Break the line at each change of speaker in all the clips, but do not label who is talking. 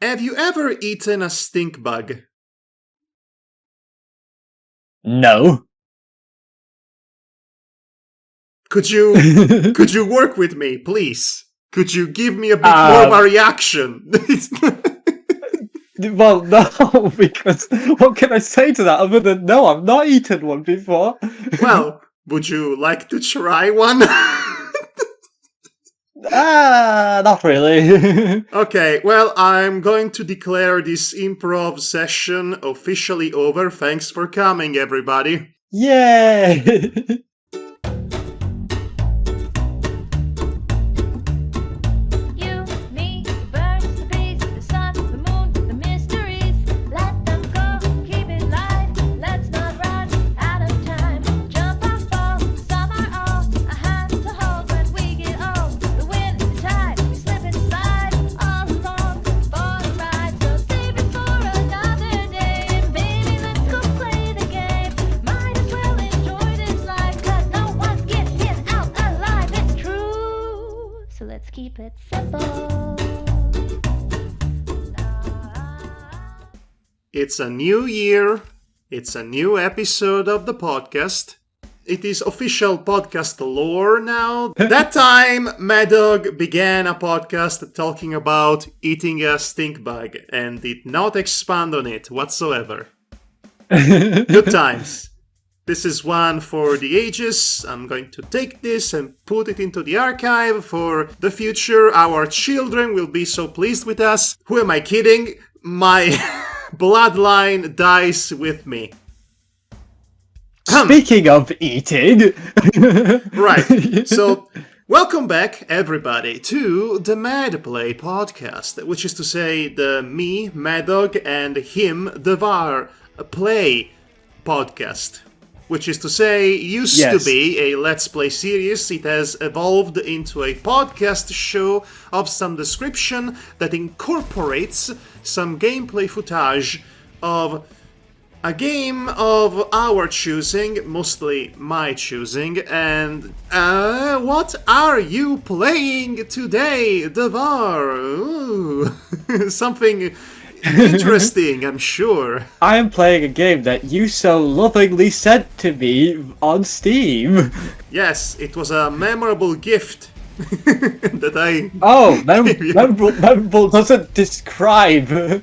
Have you ever eaten a stink bug?
No.
Could you work with me, please? Could you give me a bit more of a reaction?
Well, no, because what can I say to that other than no, I've not eaten one before.
Well, would you like to try one?
Not really.
Okay, well, I'm going to declare this improv session officially over. Thanks for coming, everybody.
Yay!
Keep it simple.
It's a new year. It's a new episode of the podcast. It is official podcast lore now. That time, Madhog began a podcast talking about eating a stink bug and did not expand on it whatsoever. Good times. This is one for the ages. I'm going to take this and put it into the archive for the future. Our children will be so pleased with us. Who am I kidding? My bloodline dies with me.
Speaking of eating...
Right, so welcome back, everybody, to the MADPlay podcast, which is to say the me, Madhog, and him, Devar, play podcast. Which is to say, used to be a Let's Play series. It has evolved into a podcast show of some description that incorporates some gameplay footage of a game of our choosing, mostly my choosing. And what are you playing today, Devar? Ooh, something interesting, I'm sure.
I am playing a game that you so lovingly sent to me on Steam.
Yes, it was a memorable gift that I...
Oh, memorable doesn't describe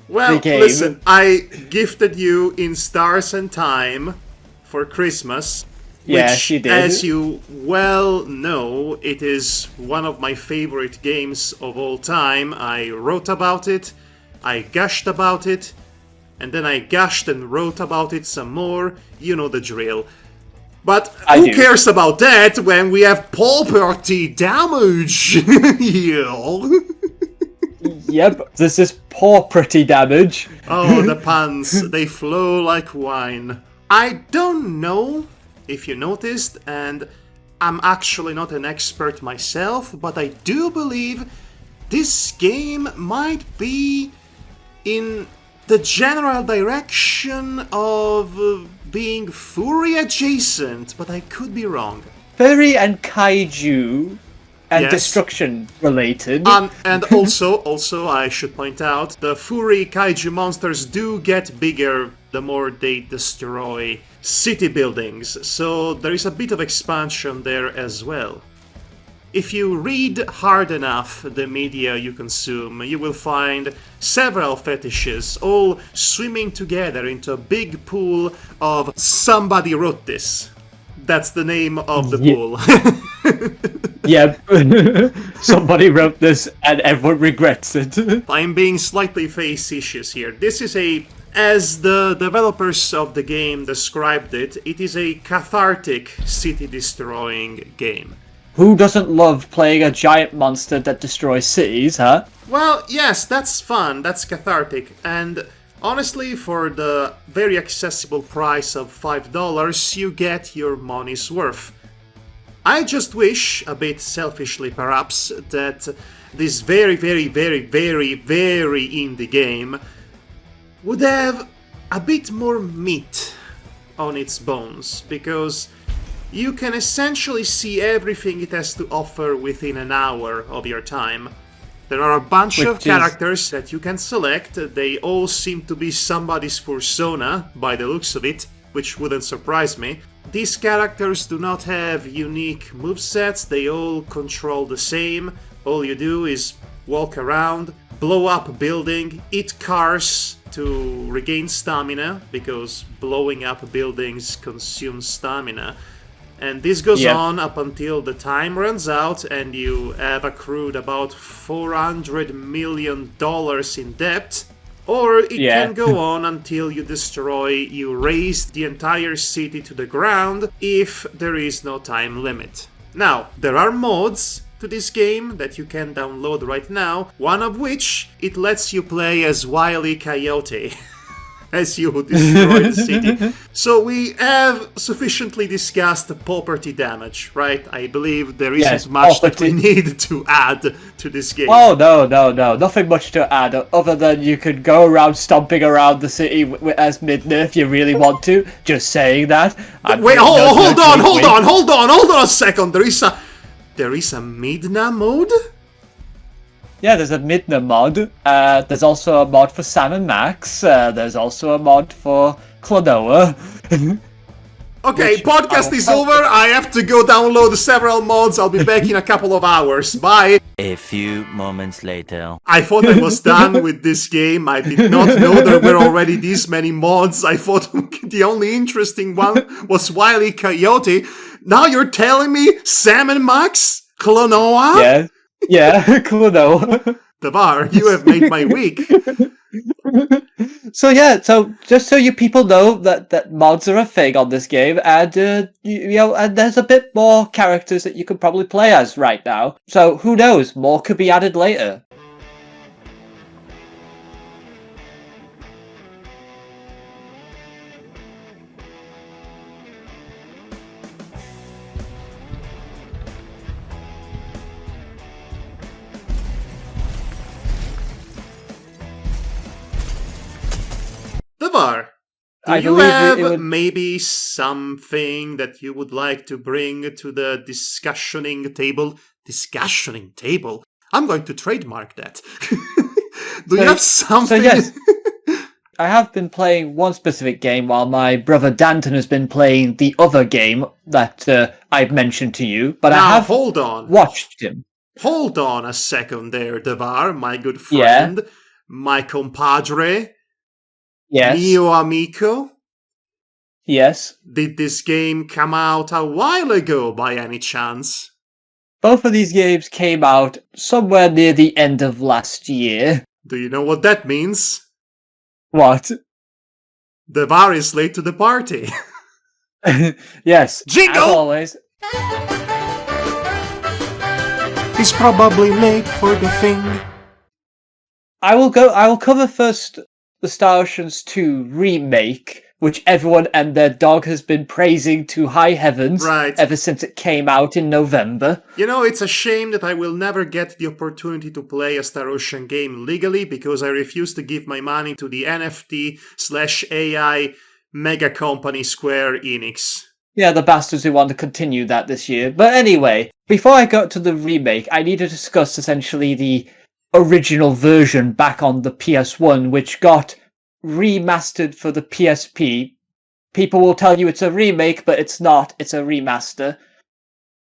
well,
the game.
Listen, I gifted you In Stars and Time for Christmas.
Yes, you did.
As you well know, it is one of my favorite games of all time. I wrote about it. I gushed about it, and then I gushed and wrote about it some more. You know the drill. But who cares about that when we have Pawperty damage?
Yep, this is Pawperty damage.
Oh, the puns. They flow like wine. I don't know if you noticed, and I'm actually not an expert myself, but I do believe this game might be in the general direction of being furry adjacent, but I could be wrong.
Furry and kaiju and
Yes.
destruction related.
And also, I should point out, the furry kaiju monsters do get bigger the more they destroy city buildings, so there is a bit of expansion there as well. If you read hard enough the media you consume, you will find several fetishes all swimming together into a big pool of somebody wrote this. That's the name of the pool.
Yep. Somebody wrote this and everyone regrets it.
I'm being slightly facetious here. This is as the developers of the game described it, it is a cathartic city-destroying game.
Who doesn't love playing a giant monster that destroys cities, huh?
Well, yes, that's fun, that's cathartic, and honestly, for the very accessible price of $5, you get your money's worth. I just wish, a bit selfishly perhaps, that this very indie game would have a bit more meat on its bones, because you can essentially see everything it has to offer within an hour of your time. There are a bunch of
is-
characters that you can select. They all seem to be somebody's persona, by the looks of it, which wouldn't surprise me. These characters do not have unique movesets, they all control the same. All you do is walk around, blow up a building, eat cars to regain stamina, because blowing up buildings consumes stamina. And this goes on up until the time runs out and you have accrued about $400 million in debt. Or it can go on until you raze the entire city to the ground if there is no time limit. Now, there are mods to this game that you can download right now, one of which it lets you play as Wile E. Coyote. As you destroy the city. So we have sufficiently discussed the Pawperty damage, right? I believe there isn't much that we need to add to this game.
Oh, no. Nothing much to add, other than you could go around stomping around the city as Midna if you really want to. Just saying that.
Wait, hold on a second. There is a Midna mode?
Yeah, there's a Midna mod. There's also a mod for Sam and Max. There's also a mod for Klonoa.
Okay, podcast is over. I have to go download several mods. I'll be back in a couple of hours. Bye.
A few moments later.
I thought I was done with this game. I did not know there were already this many mods. I thought the only interesting one was Wile E. Coyote. Now you're telling me Sam and Max? Klonoa?
Yeah, Klonoa.
Devar, you have made my week.
So just so you people know that mods are a thing on this game, and and there's a bit more characters that you could probably play as right now. So who knows, more could be added later.
Devar, do you have maybe something that you would like to bring to the discussioning table? Discussioning table? I'm going to trademark that. Do you have something?
So yes, I have been playing one specific game while my brother Danton has been playing the other game that I've mentioned to you. But
now,
I have watched him.
Hold on a second there, Devar, my good friend, my compadre.
Yes.
Mio amico?
Yes.
Did this game come out a while ago by any chance?
Both of these games came out somewhere near the end of last year.
Do you know what that means?
What?
Devar is late to the party.
Yes.
Jingle!
As always.
He's probably late for the thing.
I will cover first the Star Oceans 2 remake, which everyone and their dog has been praising to high heavens ever since it came out in November.
You know, it's a shame that I will never get the opportunity to play a Star Ocean game legally because I refuse to give my money to the NFT/AI mega company Square Enix.
Yeah, the bastards who want to continue that this year. But anyway, before I got to the remake, I need to discuss essentially the original version back on the PS1, which got remastered for the PSP. People will tell you it's a remake, but it's not. It's a remaster.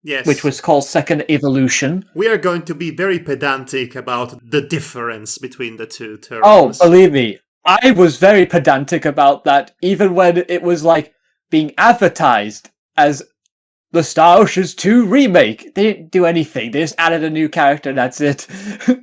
Yes.
Which was called Second Evolution.
We are going to be very pedantic about the difference between the two terms.
Oh, believe me, I was very pedantic about that, even when it was like being advertised as the Star Oceans 2 remake. They didn't do anything. They just added a new character and that's it.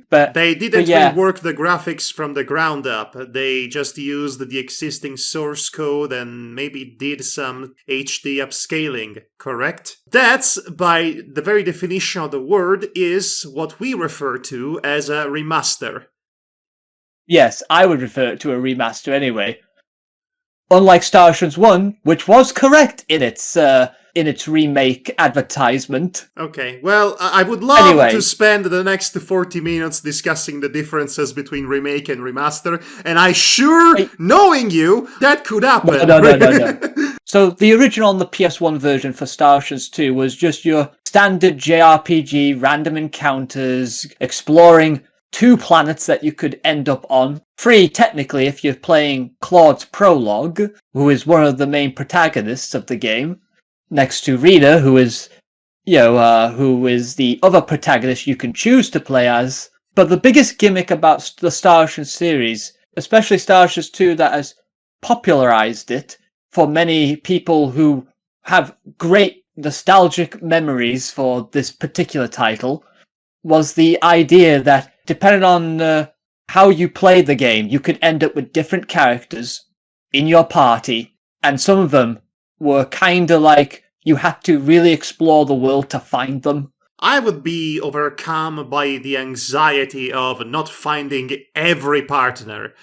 But
they didn't rework the graphics from the ground up. They just used the existing source code and maybe did some HD upscaling, correct? That's, by the very definition of the word, is what we refer to as a remaster.
Yes, I would refer to a remaster anyway. Unlike Star Oceans 1, which was correct in its remake advertisement.
Okay, well, I would love to spend the next 40 minutes discussing the differences between remake and remaster, and knowing you, that could happen.
No. So the original on the PS1 version for Star Oceans 2 was just your standard JRPG, random encounters, exploring 2 planets that you could end up on. 3, technically, if you're playing Claude's prologue, who is one of the main protagonists of the game, next to Rita, who is the other protagonist you can choose to play as. But the biggest gimmick about the Star Ocean series, especially Star Ocean 2 that has popularized it for many people who have great nostalgic memories for this particular title, was the idea that depending on how you play the game, you could end up with different characters in your party, and some of them were kinda like you had to really explore the world to find them.
I would be overcome by the anxiety of not finding every partner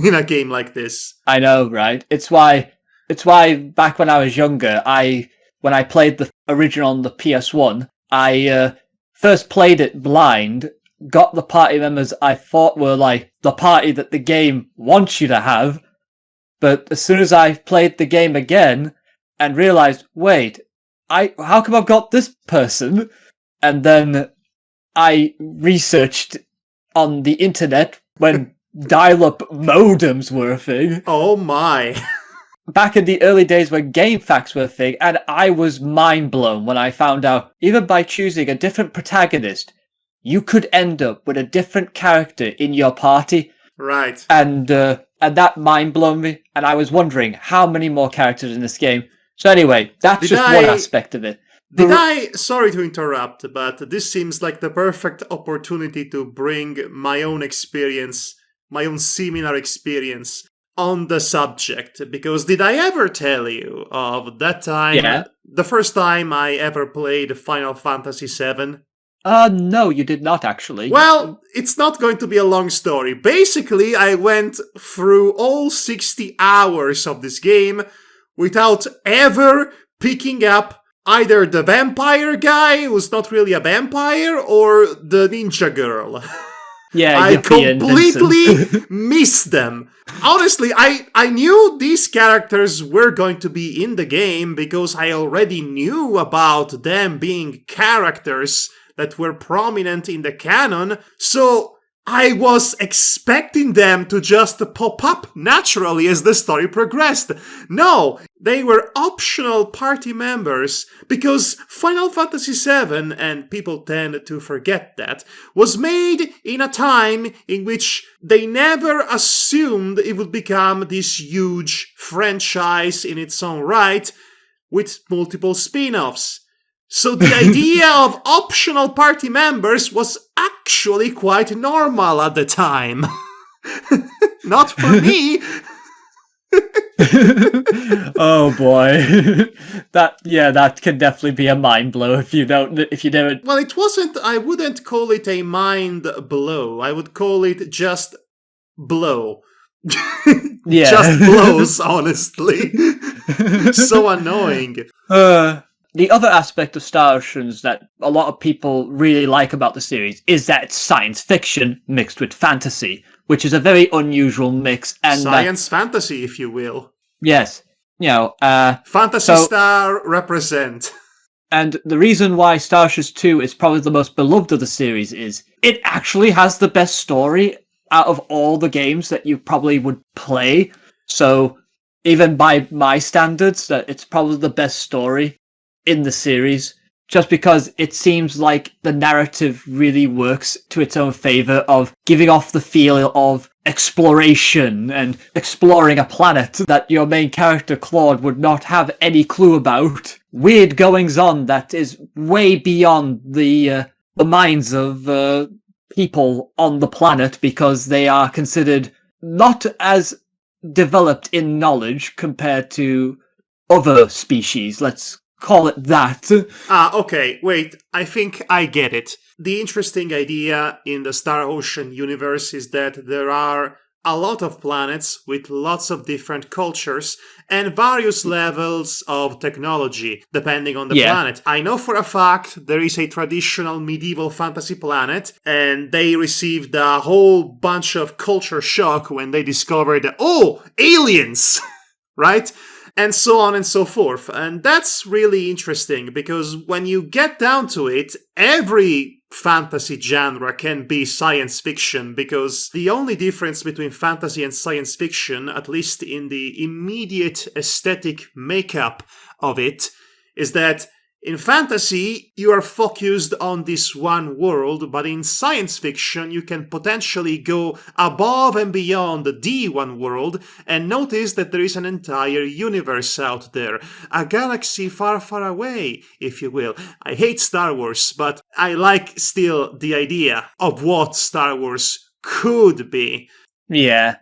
in a game like this.
I know, right? It's why back when I was younger, when I played the original on the PS1, I first played it blind, got the party members I thought were like the party that the game wants you to have, but as soon as I played the game again and realized, wait, how come I've got this person? And then I researched on the internet when dial-up modems were a thing.
Oh my.
Back in the early days when GameFAQs were a thing, and I was mind blown when I found out, even by choosing a different protagonist, you could end up with a different character in your party.
Right.
And that mind blown me, and I was wondering how many more characters in this game. So anyway, that's one aspect of it.
Sorry to interrupt, but this seems like the perfect opportunity to bring my own experience, my own similar experience on the subject, because did I ever tell you of that time, the first time I ever played Final Fantasy VII?
No, you did not actually.
Well, it's not going to be a long story. Basically, I went through all 60 hours of this game without ever picking up either the vampire guy, who's not really a vampire, or the ninja girl.
Yeah,
I completely missed them. Honestly, I knew these characters were going to be in the game because I already knew about them being characters that were prominent in the canon, so I was expecting them to just pop up naturally as the story progressed. No, they were optional party members, because Final Fantasy VII, and people tend to forget that, was made in a time in which they never assumed it would become this huge franchise in its own right, with multiple spin-offs. So the idea of optional party members was actually quite normal at the time. Not for me.
Oh boy. That can definitely be a mind blow if you never.
Well, it wasn't, I wouldn't call it a mind blow. I would call it just blow.
Yeah.
Just blows, honestly. So annoying.
The other aspect of Star Oceans that a lot of people really like about the series is that it's science fiction mixed with fantasy, which is a very unusual mix. And
science fantasy, if you will.
Yes.
Phantasy Star represent.
And the reason why Star Oceans 2 is probably the most beloved of the series is it actually has the best story out of all the games that you probably would play. So even by my standards, that it's probably the best story in the series, just because it seems like the narrative really works to its own favor of giving off the feel of exploration and exploring a planet that your main character Claude would not have any clue about. Weird goings on that is way beyond the minds of people on the planet, because they are considered not as developed in knowledge compared to other species. Let's call it that.
Okay, wait, I think I get it. The interesting idea in the Star Ocean universe is that there are a lot of planets with lots of different cultures and various levels of technology, depending on the planet. I know for a fact there is a traditional medieval fantasy planet, and they received a whole bunch of culture shock when they discovered, aliens! Right? And so on and so forth. And that's really interesting, because when you get down to it, every fantasy genre can be science fiction, because the only difference between fantasy and science fiction, at least in the immediate aesthetic makeup of it, is that in fantasy, you are focused on this one world, but in science fiction, you can potentially go above and beyond the one world and notice that there is an entire universe out there. A galaxy far, far away, if you will. I hate Star Wars, but I like still the idea of what Star Wars could be.
Yeah.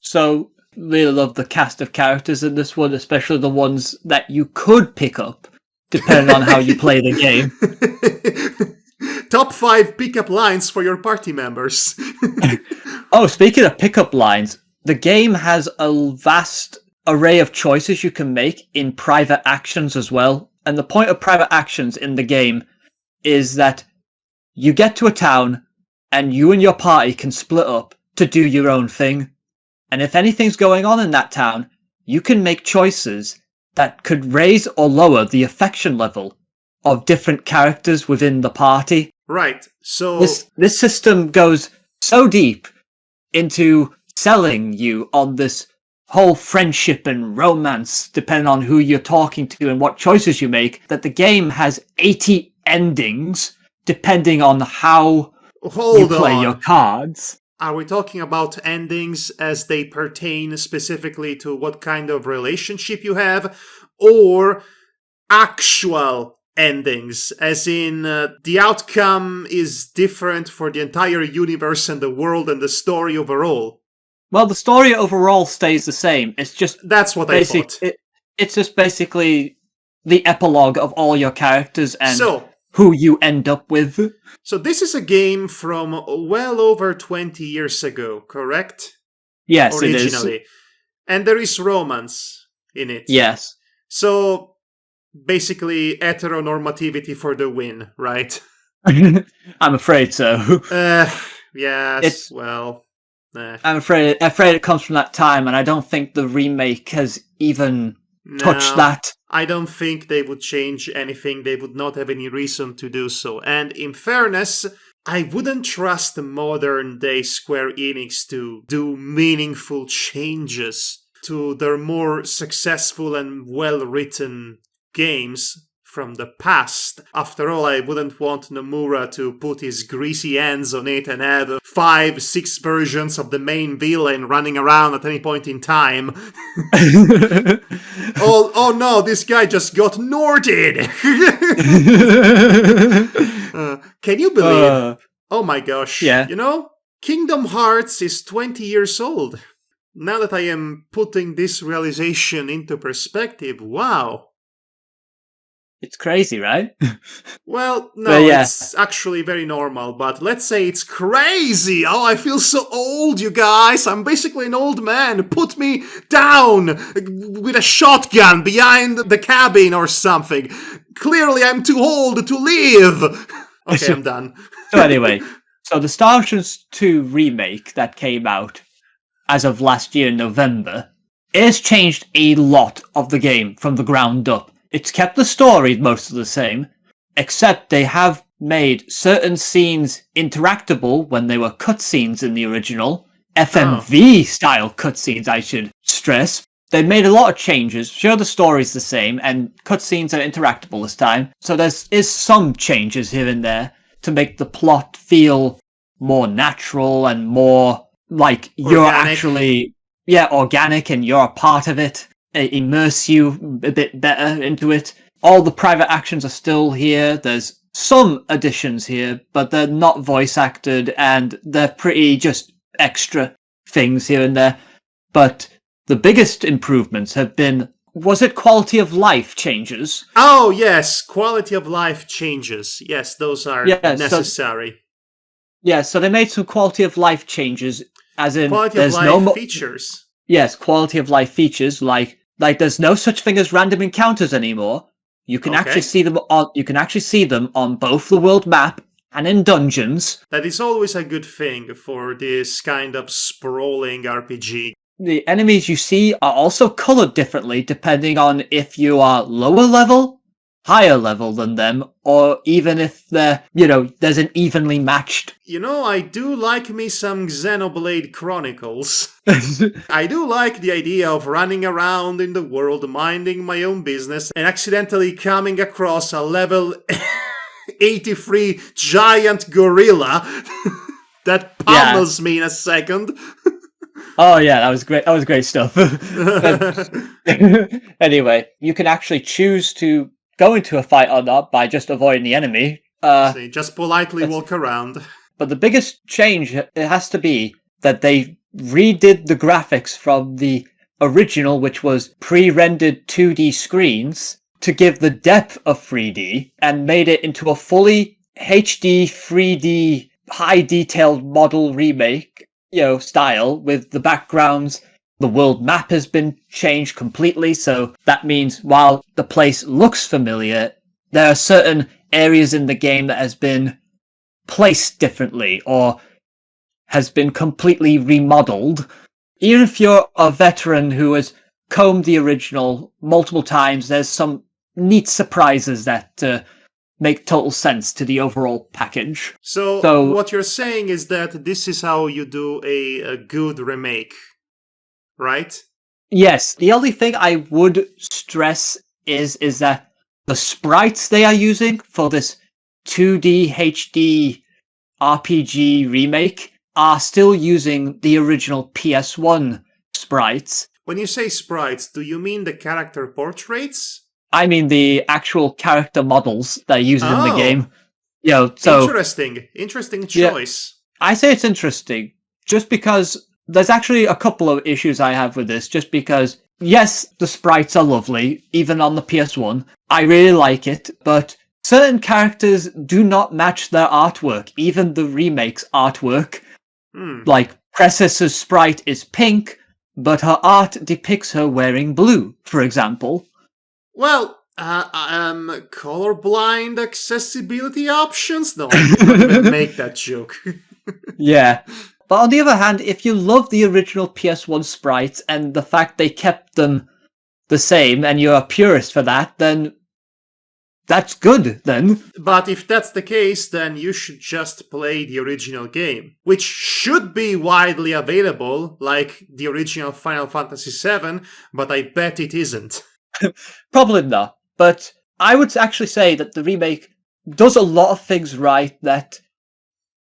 So, really love the cast of characters in this one, especially the ones that you could pick up, depending on how you play the game.
Top 5 pickup lines for your party members.
Oh, speaking of pickup lines, the game has a vast array of choices you can make in private actions as well. And the point of private actions in the game is that you get to a town and you and your party can split up to do your own thing. And if anything's going on in that town, you can make choices that could raise or lower the affection level of different characters within the party.
Right, so...
This system goes so deep into selling you on this whole friendship and romance, depending on who you're talking to and what choices you make, that the game has 80 endings, depending on how you play your cards.
Are we talking about endings as they pertain specifically to what kind of relationship you have, or actual endings, as in the outcome is different for the entire universe and the world and the story overall?
Well, the story overall stays the same. It's just
that's what I thought.
It's just basically the epilogue of all your characters and who you end up with.
So this is a game from well over 20 years ago, correct?
Yes,
originally.
It is.
And there is romance in it.
Yes.
So basically heteronormativity for the win, right?
I'm afraid so.
Yes,
I'm afraid it comes from that time, and I don't think the remake has even touched that.
I don't think they would change anything. They would not have any reason to do so. And in fairness, I wouldn't trust the modern-day Square Enix to do meaningful changes to their more successful and well-written games from the past. After all, I wouldn't want Nomura to put his greasy hands on it and have 5-6 versions of the main villain running around at any point in time. Oh no, this guy just got Norted! Can you believe? Oh my gosh.
Yeah.
You know, Kingdom Hearts is 20 years old. Now that I am putting this realization into perspective, wow.
It's crazy, right?
Well, no, It's actually very normal, but let's say it's crazy. Oh, I feel so old, you guys. I'm basically an old man. Put me down with a shotgun behind the cabin or something. Clearly, I'm too old to live. Okay, I'm done.
So anyway, the Star Ocean 2 remake that came out as of last year in November, it has changed a lot of the game from the ground up. It's kept the story most of the same, except they have made certain scenes interactable when they were cutscenes in the original. FMV-style cutscenes, I should stress. They made a lot of changes. Sure, the story's the same, and cutscenes are interactable this time. So there is some changes here and there to make the plot feel more natural and more like you're actually... organic and you're a part of it. Immerse you a bit better into it. All the private actions are still here. There's some additions here, but they're not voice acted and they're pretty just extra things here and there. But the biggest improvements have been, was it quality of life changes?
Oh yes, quality of life changes. Yes, those are necessary.
So they made some quality of life changes, as in
quality of life features.
Yes, quality of life features like there's no such thing as random encounters anymore. You can actually see them on both the world map and in dungeons.
That is always a good thing for this kind of sprawling RPG.
The enemies you see are also colored differently depending on if you are lower level, higher level than them, or even if there's an evenly matched.
I do like me some Xenoblade Chronicles. I do like the idea of running around in the world, minding my own business, and accidentally coming across a level 83 giant gorilla that pummels me in a second.
Oh yeah, that was great. That was great stuff. Anyway, you can actually choose to go into a fight or not by just avoiding the enemy.
Just politely walk around.
But the biggest change, it has to be that they redid the graphics from the original, which was pre-rendered 2D screens, to give the depth of 3D, and made it into a fully HD 3D high-detailed model remake, style, with the backgrounds. The world map has been changed completely, so that means while the place looks familiar, there are certain areas in the game that has been placed differently or has been completely remodeled. Even if you're a veteran who has combed the original multiple times, there's some neat surprises that make total sense to the overall package.
So what you're saying is that this is how you do a good remake, right?
Yes. The only thing I would stress is that the sprites they are using for this 2D HD RPG remake are still using the original PS1 sprites.
When you say sprites, do you mean the character portraits?
I mean the actual character models they're using in the game. So
Interesting choice.
Yeah, I say it's interesting just because there's actually a couple of issues I have with this. Just because, yes, the sprites are lovely, even on the PS1. I really like it, but certain characters do not match their artwork, even the remake's artwork. Like, Princess's sprite is pink, but her art depicts her wearing blue, for example.
Well, colorblind accessibility options? No, I didn't even make that joke.
Yeah. But on the other hand, if you love the original PS1 sprites and the fact they kept them the same and you're a purist for that, then that's good, then.
But if that's the case, then you should just play the original game, which should be widely available, like the original Final Fantasy VII, but I bet it isn't.
Probably not. But I would actually say that the remake does a lot of things right, that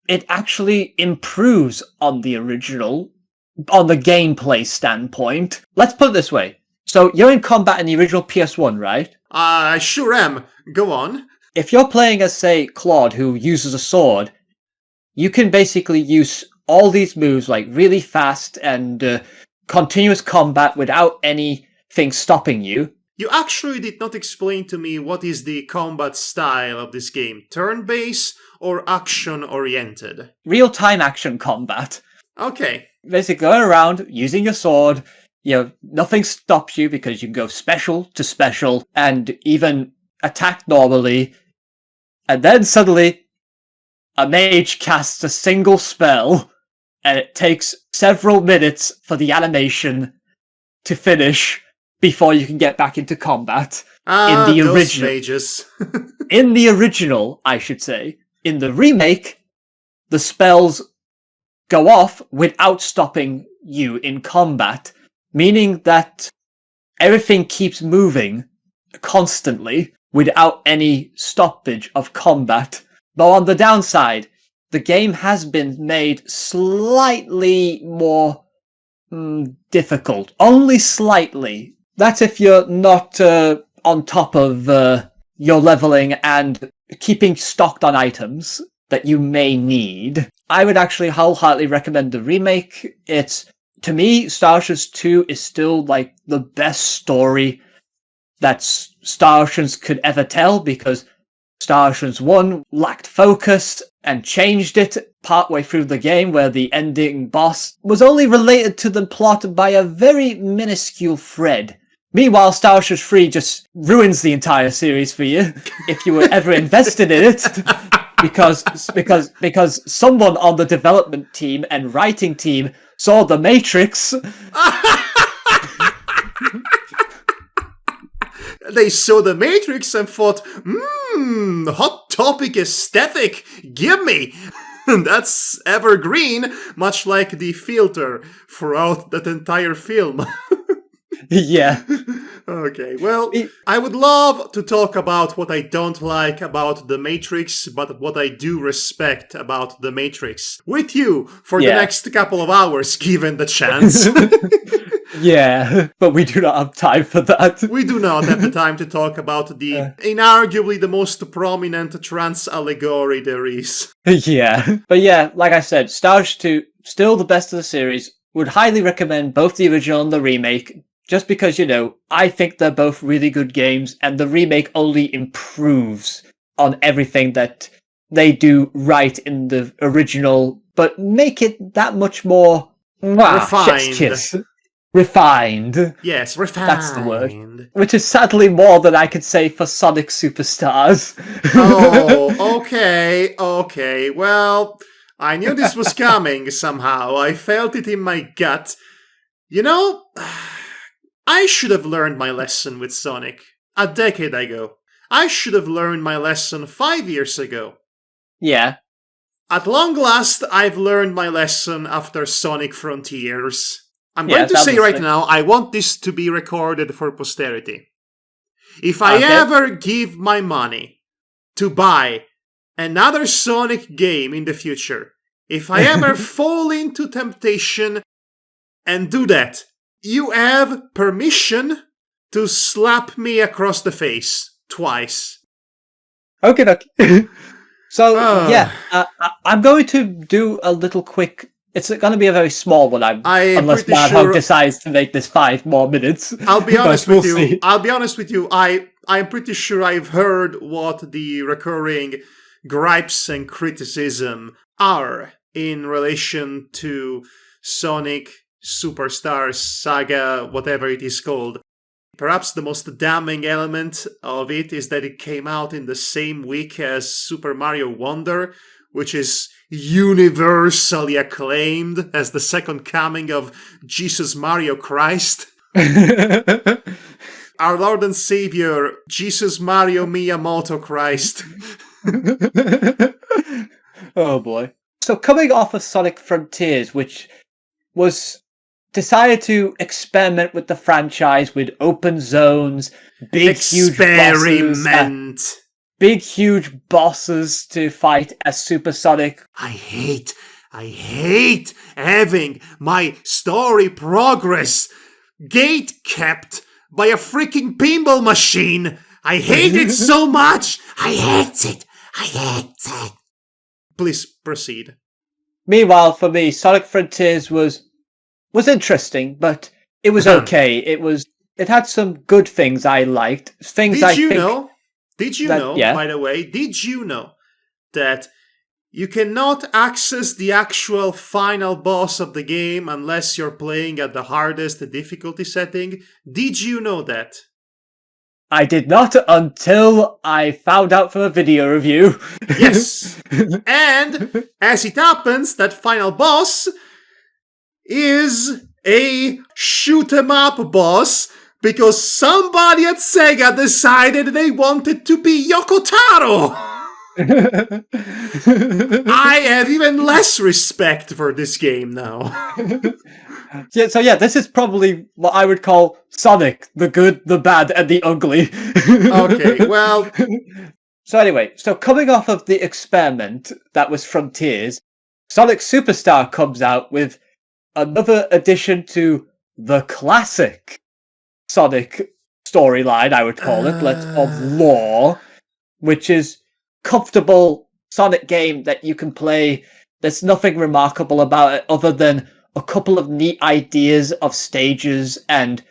it actually improves on the original, on the gameplay standpoint. Let's put it this way. So you're in combat in the original PS1, right?
I sure am. Go on.
If you're playing as, say, Claude, who uses a sword, you can basically use all these moves like really fast and continuous combat without anything stopping you.
You actually did not explain to me what is the combat style of this game. Turn-based or action-oriented?
Real-time action combat.
Okay.
Basically going around using your sword, nothing stops you because you can go special to special and even attack normally. And then suddenly, a mage casts a single spell and it takes several minutes for the animation to finish before you can get back into combat. In the original.
Mages.
In the original, I should say. In the remake, the spells go off without stopping you in combat, meaning that everything keeps moving constantly without any stoppage of combat. But on the downside, the game has been made slightly more difficult. Only slightly. That's if you're not on top of your leveling and keeping stocked on items that you may need. I would actually wholeheartedly recommend the remake. To me, Star Oceans 2 is still like the best story that Star Oceans could ever tell, because Star Oceans 1 lacked focus and changed it partway through the game, where the ending boss was only related to the plot by a very minuscule thread. Meanwhile, Star Oceans 3 just ruins the entire series for you if you were ever invested in it, because someone on the development team and writing team saw The
They saw The Matrix and thought, hot topic aesthetic, give me! That's evergreen, much like the filter throughout that entire film.
Yeah.
Okay, well, I would love to talk about what I don't like about The Matrix, but what I do respect about The Matrix with you for the next couple of hours, given the chance.
Yeah, but we do not have time for that.
We do not have the time to talk about the inarguably the most prominent trans allegory there is.
Yeah. But yeah, like I said, Star Wars 2, still the best of the series. Would highly recommend both the original and the remake. Just because, I think they're both really good games, and the remake only improves on everything that they do right in the original, but make it that much more
refined.
Refined.
Yes, refined.
That's the word. Which is sadly more than I could say for Sonic Superstars.
Oh, okay. Well, I knew this was coming somehow. I felt it in my gut. I should have learned my lesson with Sonic a decade ago. I should have learned my lesson 5 years ago.
Yeah.
At long last, I've learned my lesson after Sonic Frontiers. I'm going to say right now, I want this to be recorded for posterity. If I ever give my money to buy another Sonic game in the future, if I ever fall into temptation and do that, you have permission to slap me across the face twice.
Okay. So, I'm going to do a little quick... It's going to be a very small one, unless Madhog decides to make this 5 more minutes.
I'll be honest with you. I'll be honest with you. I'm pretty sure I've heard what the recurring gripes and criticism are in relation to Sonic Superstars Saga, whatever it is called. Perhaps the most damning element of it is that it came out in the same week as Super Mario Wonder, which is universally acclaimed as the second coming of Jesus Mario Christ. Our Lord and Savior, Jesus Mario Miyamoto Christ.
Oh boy. So coming off of Sonic Frontiers, which was decided to experiment with the franchise with open zones, huge bosses to fight as Supersonic.
I hate having my story progress gate-kept by a freaking pinball machine. I hate it so much. I hate it. Please proceed.
Meanwhile, for me, Sonic Frontiers was interesting, but it was okay. It had some good things I liked. Did you know,
by the way, did you know that you cannot access the actual final boss of the game unless you're playing at the hardest difficulty setting? Did you know that?
I did not until I found out from a video review.
Yes. And as it happens, that final boss is a shoot-'em-up boss because somebody at Sega decided they wanted to be Yoko Taro. I have even less respect for this game now.
This is probably what I would call Sonic, the good, the bad, and the ugly.
Okay, well...
So anyway, coming off of the experiment that was Frontiers, Sonic Superstar comes out with another addition to the classic Sonic storyline, I would call it, of lore, which is comfortable Sonic game that you can play. There's nothing remarkable about it other than a couple of neat ideas of stages, and in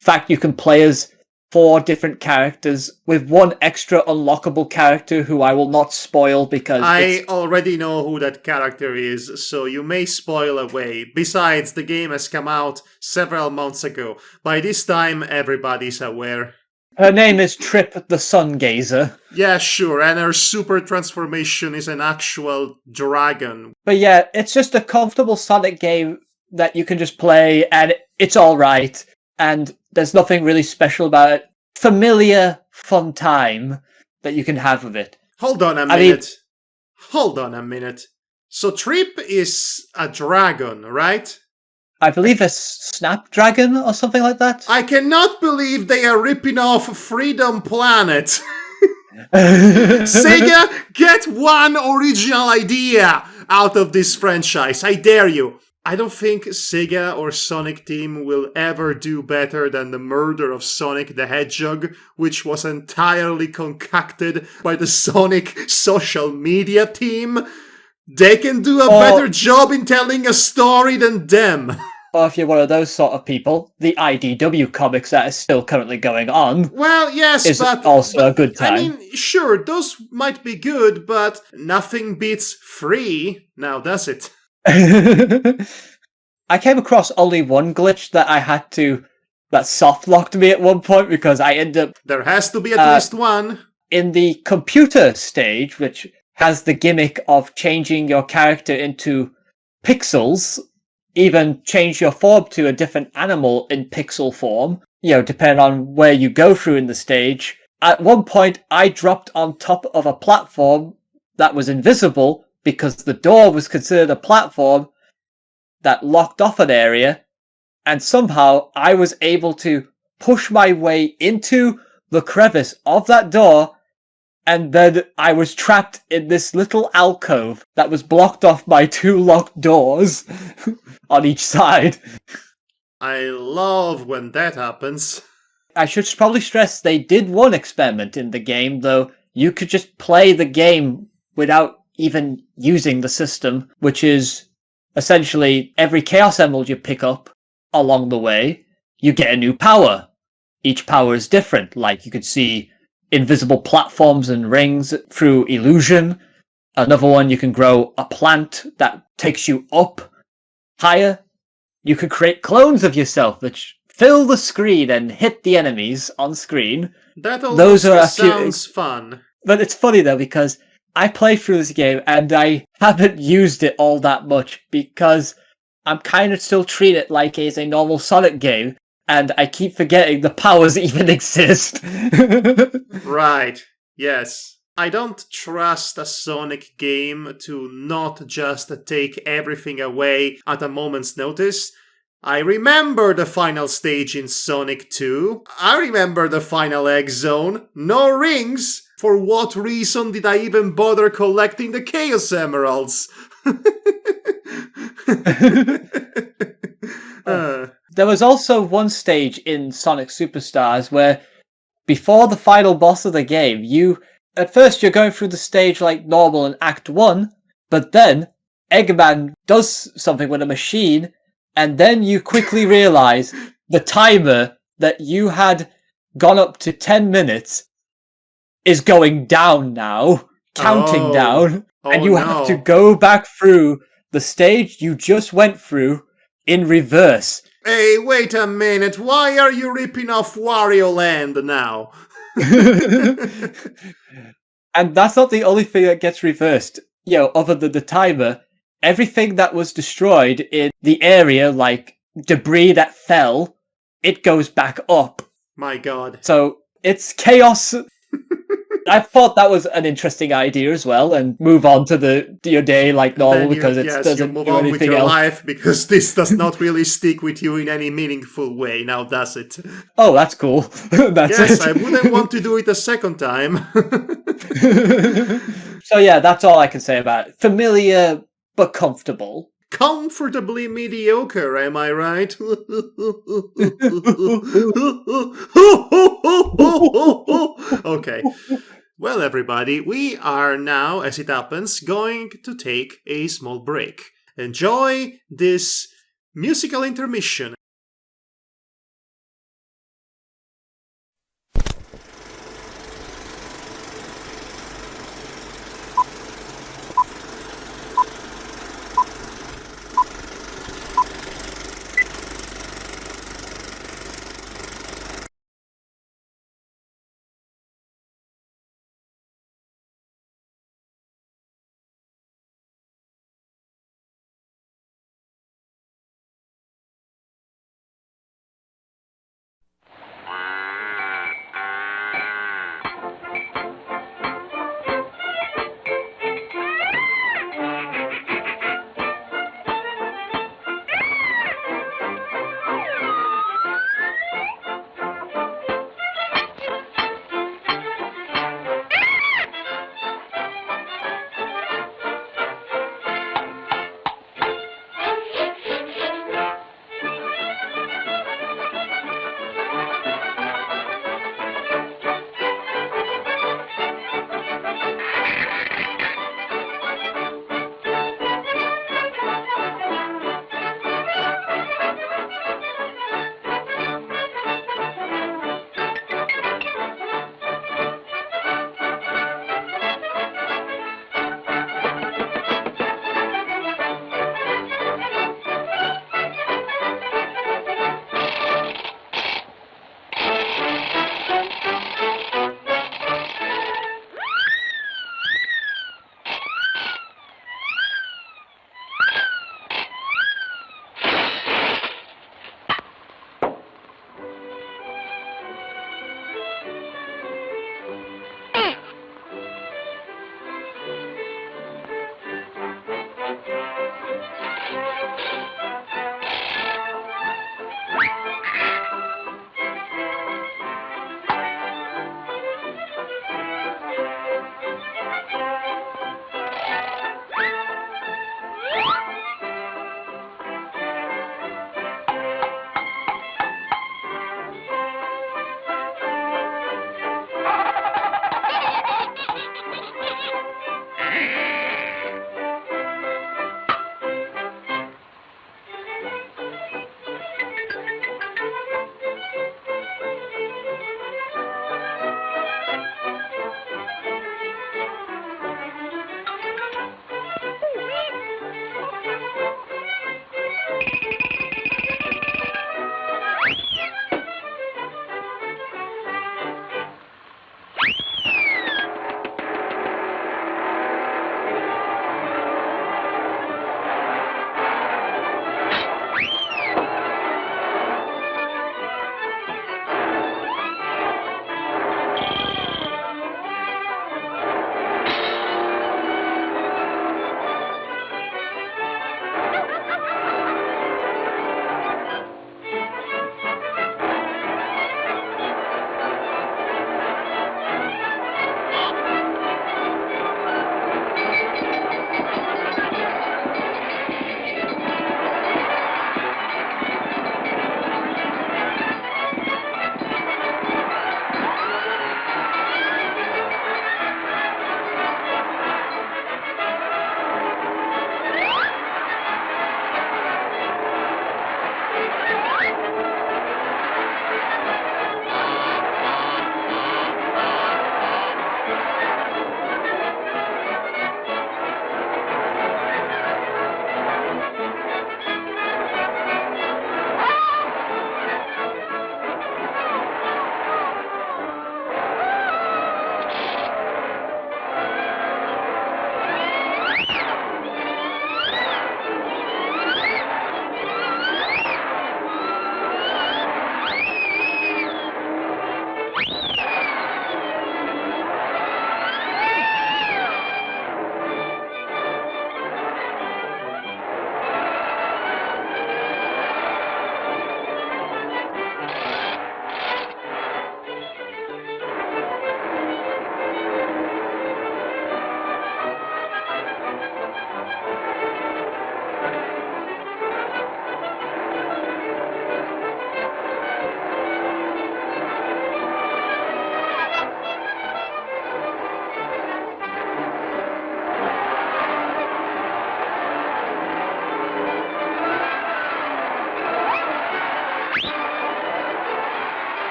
fact you can play as 4 different characters with one extra unlockable character who I will not spoil because
I already know who that character is, so you may spoil away. Besides, the game has come out several months ago. By this time, everybody's aware.
Her name is Trip the Sun Gazer.
Yeah, sure, and her super transformation is an actual dragon.
But yeah, it's just a comfortable Sonic game that you can just play, and it's alright. And there's nothing really special about it. familiar, fun time that you can have with it.
Hold on a minute. Hold on a minute. So Trip is a dragon, right?
I believe a Snapdragon or something like that.
I cannot believe they are ripping off Freedom Planet. Sega, get one original idea out of this franchise. I dare you. I don't think Sega or Sonic Team will ever do better than the murder of Sonic the Hedgehog, which was entirely concocted by the Sonic social media team. They can do a better job in telling a story than them.
Or if you're one of those sort of people, the IDW comics that is still currently going on.
Well, yes,
is
but
also a good time.
I mean, sure, those might be good, but nothing beats free, now does it?
I came across only one glitch that soft locked me at one point because I ended up.
There has to be at least one.
In the computer stage, which has the gimmick of changing your character into pixels, even change your form to a different animal in pixel form, depending on where you go through in the stage. At one point, I dropped on top of a platform that was invisible because the door was considered a platform that locked off an area, and somehow I was able to push my way into the crevice of that door, and then I was trapped in this little alcove that was blocked off by 2 locked doors on each side.
I love when that happens.
I should probably stress they did one experiment in the game, though. You could just play the game without even using the system, which is essentially every Chaos Emerald you pick up along the way, you get a new power. Each power is different. Like, you could see invisible platforms and rings through illusion. Another one, you can grow a plant that takes you up higher. You could create clones of yourself which fill the screen and hit the enemies on screen.
That almost sounds fun.
But it's funny though, because I play through this game and I haven't used it all that much because I'm kind of still treating it like it's a normal Sonic game. And I keep forgetting the powers even exist.
Right, yes. I don't trust a Sonic game to not just take everything away at a moment's notice. I remember the final stage in Sonic 2. I remember the final egg zone. No rings! For what reason did I even bother collecting the Chaos Emeralds?
There was also one stage in Sonic Superstars where, before the final boss of the game, at first you're going through the stage like normal in Act 1, but then Eggman does something with a machine, and then you quickly realize the timer that you had gone up to 10 minutes is going down now, counting down, and you have to go back through the stage you just went through in reverse.
Hey, wait a minute, why are you ripping off Wario Land now?
And that's not the only thing that gets reversed. Other than the timer, everything that was destroyed in the area, like debris that fell, it goes back up.
My god.
So it's chaos. I thought that was an interesting idea as well, and move on to your day like normal because it doesn't
move
do
on
anything
with your
else.
life because this does not really stick with you in any meaningful way, now does it?
Oh, that's cool.
Yes, I wouldn't want to do it a second time.
So yeah, that's all I can say about it. Familiar but comfortable.
Comfortably mediocre, am I right? Okay. Well, everybody, we are now, as it happens, going to take a small break. Enjoy this musical intermission.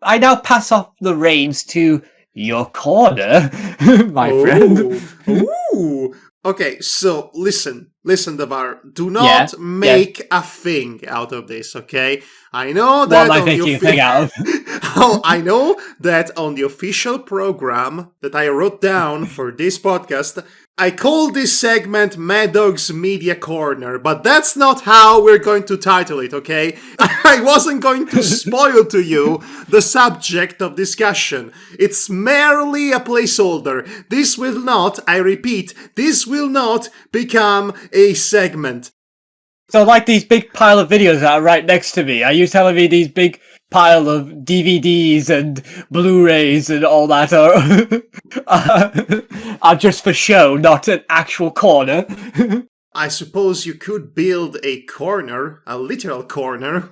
I now pass off the reins to your corner, my friend.
Ooh. Okay, so listen, Devar. Do
Yeah,
not make a thing out of this, okay? I know
What
that
am I
on the
making a thing out of?
Oh, I know that on the official program that I wrote down for this podcast, I called this segment Madhog's Media Corner, but that's not how we're going to title it, okay? I wasn't going to spoil to you the subject of discussion. It's merely a placeholder. This will not, I repeat, this will not become a segment.
So, like these big pile of videos that are right next to me, are you telling me these big pile of DVDs and Blu-rays and all that are just for show, not an actual corner?
I suppose you could build a corner, a literal corner,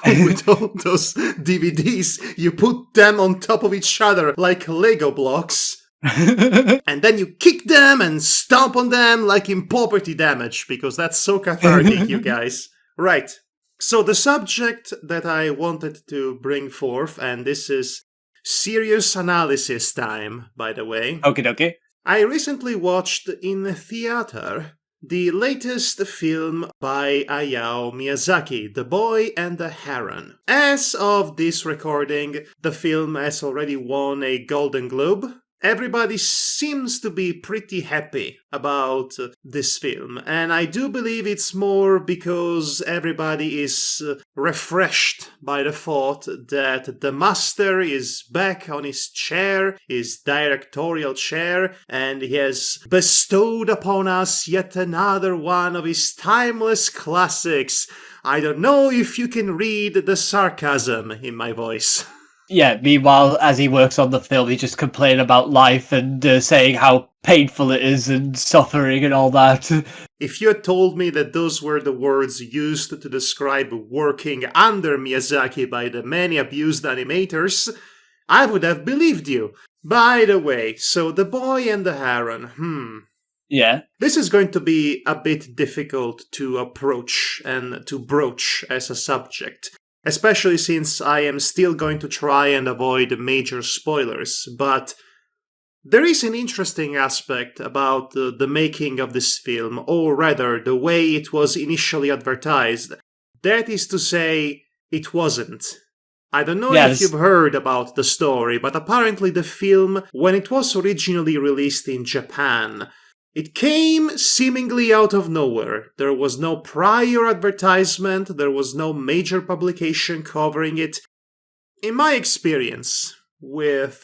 with all those DVDs. You put them on top of each other like Lego blocks. And then you kick them and stomp on them like in Pawperty damage, because that's so cathartic, you guys. Right. So the subject that I wanted to bring forth, and this is serious analysis time, by the way.
Okie dokie.
I recently watched in theater the latest film by Hayao Miyazaki, The Boy and the Heron. As of this recording, the film has already won a Golden Globe. Everybody seems to be pretty happy about this film, and I do believe it's more because everybody is refreshed by the thought that the master is back on his chair, his directorial chair, and he has bestowed upon us yet another one of his timeless classics. I don't know if you can read the sarcasm in my voice.
Yeah, meanwhile, as he works on the film, he's just complaining about life and saying how painful it is and suffering and all that.
If you had told me that those were the words used to describe working under Miyazaki by the many abused animators, I would have believed you. By the way, so The Boy and the Heron,
Yeah.
This is going to be a bit difficult to approach and to broach as a subject. Especially since I am still going to try and avoid major spoilers, but there is an interesting aspect about the making of this film, or rather, the way it was initially advertised. That is to say, it wasn't. I don't know if you've heard about the story, but apparently the film, when it was originally released in Japan, it came seemingly out of nowhere. There was no prior advertisement, there was no major publication covering it. In my experience with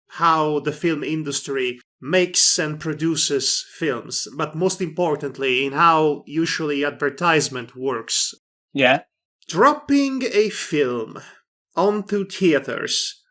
how the film industry makes and produces films, but most importantly in how usually advertisement works.
Yeah.
Dropping a film onto theaters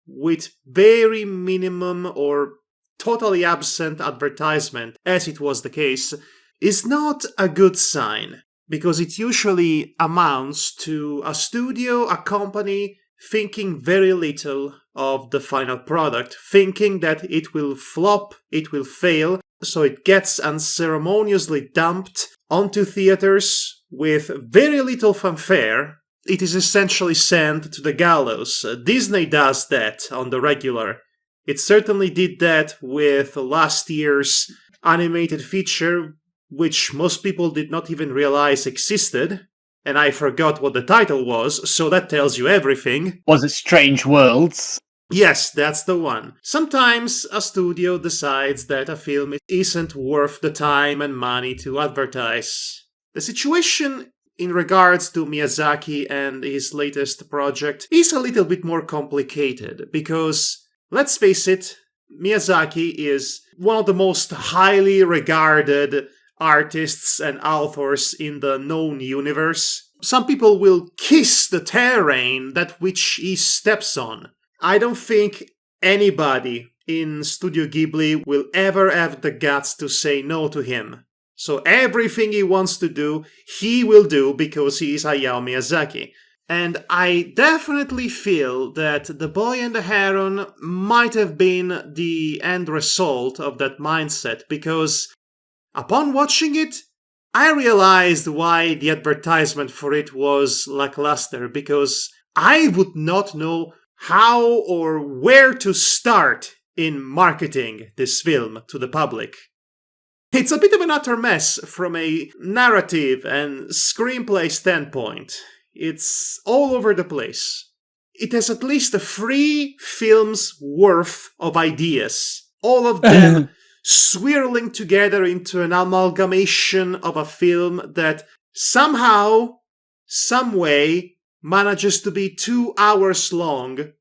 with very minimum or totally absent advertisement, as it was the case, is not a good sign, because it usually amounts to a studio, a company, thinking very little of the final product, thinking that it will flop, it will fail, so it gets unceremoniously dumped onto theaters with very little fanfare. It is essentially sent to the gallows. Disney does that on the regular. It certainly did that with last year's animated feature, which most people did not even realize existed, and I forgot what the title was, so that tells you everything.
Was it Strange Worlds?
Yes, that's the one. Sometimes a studio decides that a film isn't worth the time and money to advertise. The situation in regards to Miyazaki and his latest project is a little bit more complicated, because let's face it, Miyazaki is one of the most highly regarded artists and authors in the known universe. Some people will kiss the terrain that which he steps on. I don't think anybody in Studio Ghibli will ever have the guts to say no to him. So everything he wants to do, he will do because he is Hayao Miyazaki. And I definitely feel that The Boy and the Heron might have been the end result of that mindset, because upon watching it, I realized why the advertisement for it was lackluster, because I would not know how or where to start in marketing this film to the public. It's a bit of an utter mess from a narrative and screenplay standpoint. It's all over the place. It has at least 3 films worth of ideas, all of them swirling together into an amalgamation of a film that somehow, some way, manages to be 2 hours long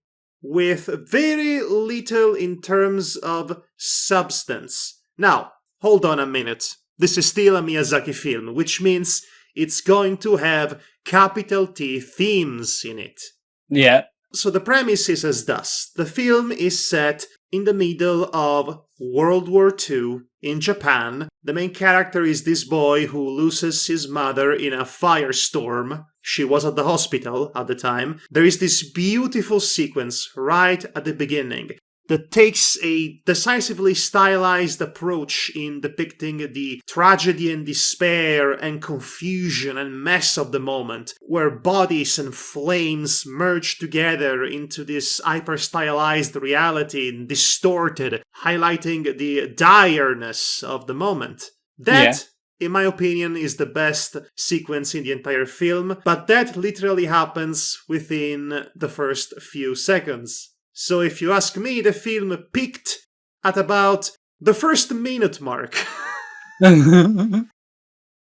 with very little in terms of substance. Now, hold on a minute. This is still a Miyazaki film, which means it's going to have capital T themes in it.
Yeah.
So the premise is as thus. The film is set in the middle of World War II in Japan. The main character is this boy who loses his mother in a firestorm. She was at the hospital at the time. There is this beautiful sequence right at the beginning that takes a decisively stylized approach in depicting the tragedy and despair and confusion and mess of the moment, where bodies and flames merge together into this hyper-stylized reality, distorted, highlighting the direness of the moment. That, in my opinion, is the best sequence in the entire film, but that literally happens within the first few seconds. So if you ask me, the film peaked at about the first minute mark. In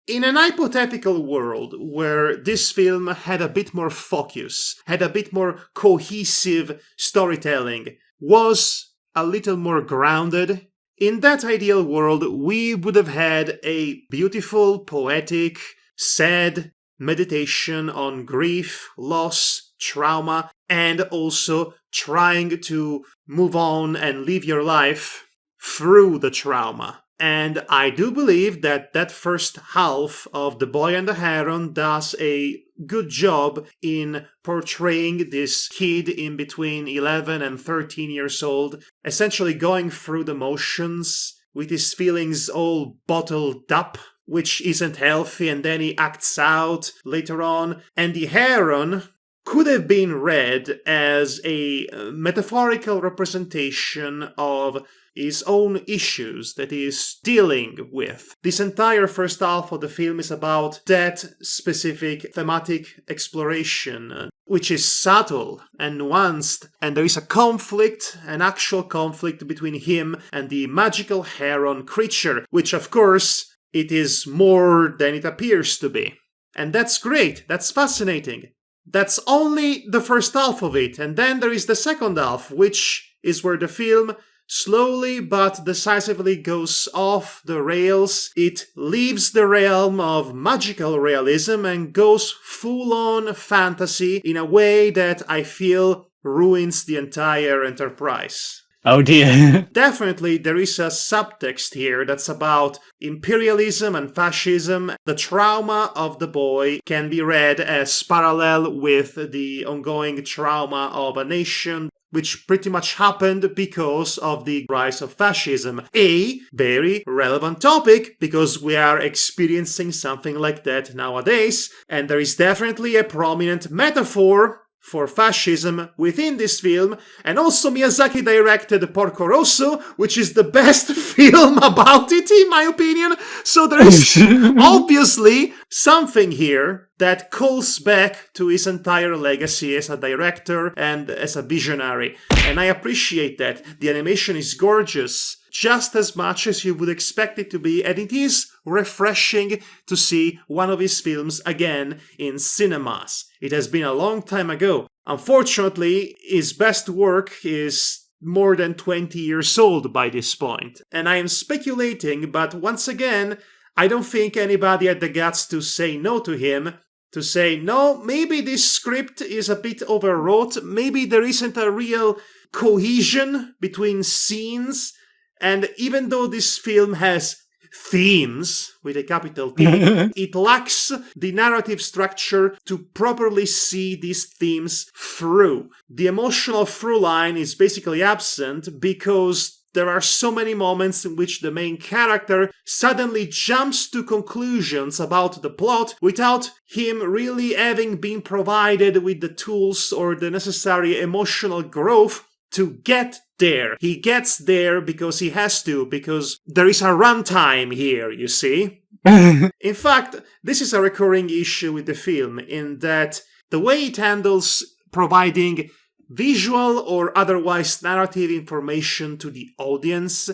an hypothetical world where this film had a bit more focus, had a bit more cohesive storytelling, was a little more grounded, in that ideal world, we would have had a beautiful, poetic, sad meditation on grief, loss, trauma, and also trying to move on and live your life through the trauma. And I do believe that that first half of The Boy and the Heron does a good job in portraying this kid in between 11 and 13 years old, essentially going through the motions with his feelings all bottled up, which isn't healthy, and then he acts out later on. And the Heron could have been read as a metaphorical representation of his own issues that he is dealing with. This entire first half of the film is about that specific thematic exploration, which is subtle and nuanced, and there is a conflict, an actual conflict between him and the magical heron creature, which of course it is more than it appears to be. And that's great, that's fascinating. That's only the first half of it, and then there is the second half, which is where the film slowly but decisively goes off the rails. It leaves the realm of magical realism and goes full-on fantasy in a way that I feel ruins the entire enterprise.
Oh dear.
Definitely, there is a subtext here that's about imperialism and fascism. The trauma of the boy can be read as parallel with the ongoing trauma of a nation, which pretty much happened because of the rise of fascism. A very relevant topic, because we are experiencing something like that nowadays, and there is definitely a prominent metaphor for fascism within this film, and also Miyazaki directed Porco Rosso, which is the best film about it, in my opinion. So there is obviously something here that calls back to his entire legacy as a director and as a visionary. And I appreciate that. The animation is gorgeous, just as much as you would expect it to be, and it is refreshing to see one of his films again in cinemas. It has been a long time ago. Unfortunately, his best work is more than 20 years old by this point. And I am speculating, but once again, I don't think anybody had the guts to say no to him, to say, no, maybe this script is a bit overwrought, maybe there isn't a real cohesion between scenes, and even though this film has themes, with a capital T, it lacks the narrative structure to properly see these themes through. The emotional through line is basically absent because there are so many moments in which the main character suddenly jumps to conclusions about the plot without him really having been provided with the tools or the necessary emotional growth to get there. He gets there because he has to, because there is a runtime here, you see. In fact, this is a recurring issue with the film, in that the way it handles providing visual or otherwise narrative information to the audience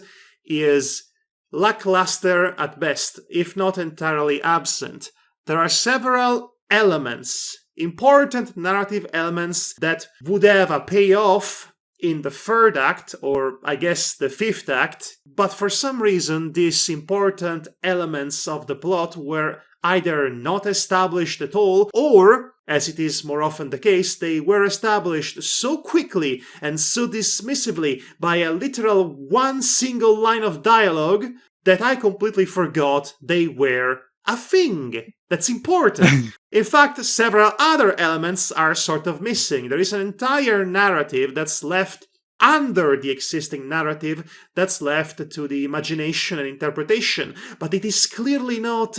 is lackluster at best, if not entirely absent. There are several elements, important narrative elements, that would have a payoff in the third act, or I guess the fifth act, but for some reason these important elements of the plot were either not established at all, or, as it is more often the case, they were established so quickly and so dismissively by a literal one single line of dialogue that I completely forgot they were a thing that's important. In fact, several other elements are sort of missing. There is an entire narrative that's left under the existing narrative, that's left to the imagination and interpretation, but it is clearly not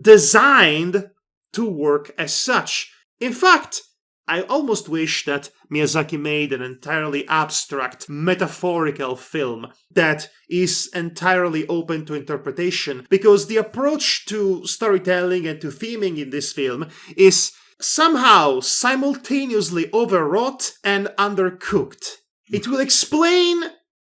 designed to work as such. In fact, I almost wish that Miyazaki made an entirely abstract, metaphorical film that is entirely open to interpretation, because the approach to storytelling and to theming in this film is somehow simultaneously overwrought and undercooked. It will explain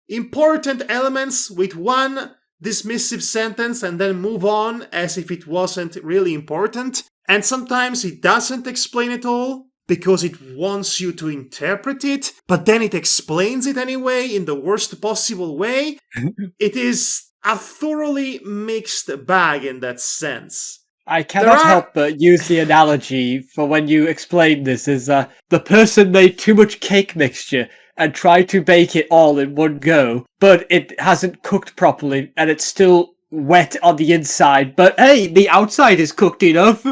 important elements with one dismissive sentence and then move on as if it wasn't really important, and sometimes it doesn't explain it all, because it wants you to interpret it, but then it explains it anyway in the worst possible way. It is a thoroughly mixed bag in that sense.
I cannot help but use the analogy for when you explain this is the person made too much cake mixture and tried to bake it all in one go, but it hasn't cooked properly and it's still wet on the inside, but hey, the outside is cooked enough.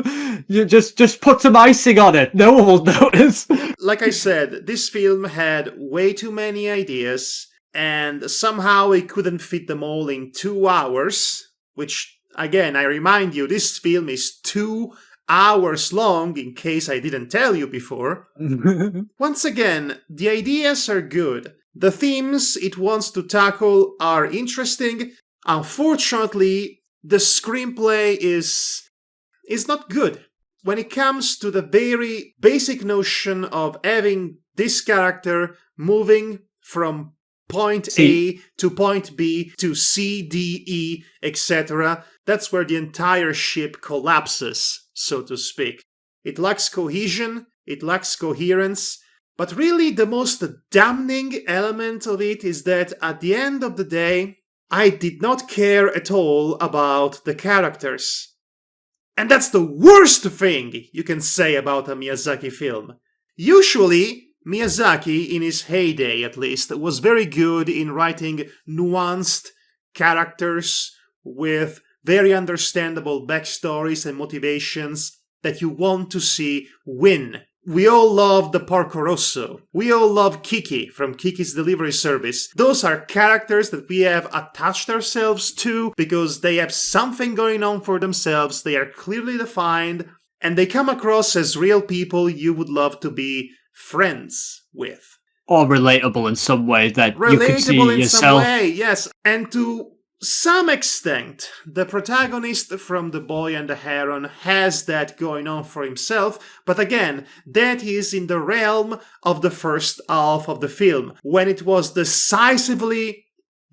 You just put some icing on it. No one will notice.
Like I said, this film had way too many ideas, and somehow it couldn't fit them all in 2 hours, which, again, I remind you, this film is 2 hours long, in case I didn't tell you before. Once again, the ideas are good. The themes it wants to tackle are interesting. Unfortunately, the screenplay is not good. When it comes to the very basic notion of having this character moving from point A to point B to C, D, E, etc., that's where the entire ship collapses, so to speak. It lacks cohesion, it lacks coherence, but really the most damning element of it is that at the end of the day, I did not care at all about the characters. And that's the worst thing you can say about a Miyazaki film. Usually, Miyazaki, in his heyday at least, was very good in writing nuanced characters with very understandable backstories and motivations that you want to see win. We all love the Porco Rosso. We all love Kiki from Kiki's Delivery Service. Those are characters that we have attached ourselves to because they have something going on for themselves, they are clearly defined, and they come across as real people you would love to be friends with.
Or relatable in some way that you can see
Relatable in
yourself.
some way, yes. And to some extent, the protagonist from The Boy and the Heron has that going on for himself, but again, that is in the realm of the first half of the film, when it was decisively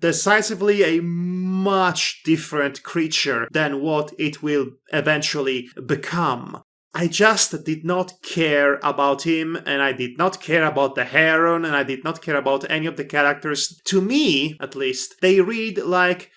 a much different creature than what it will eventually become. I just did not care about him, and I did not care about the Heron, and I did not care about any of the characters. To me, at least, they read like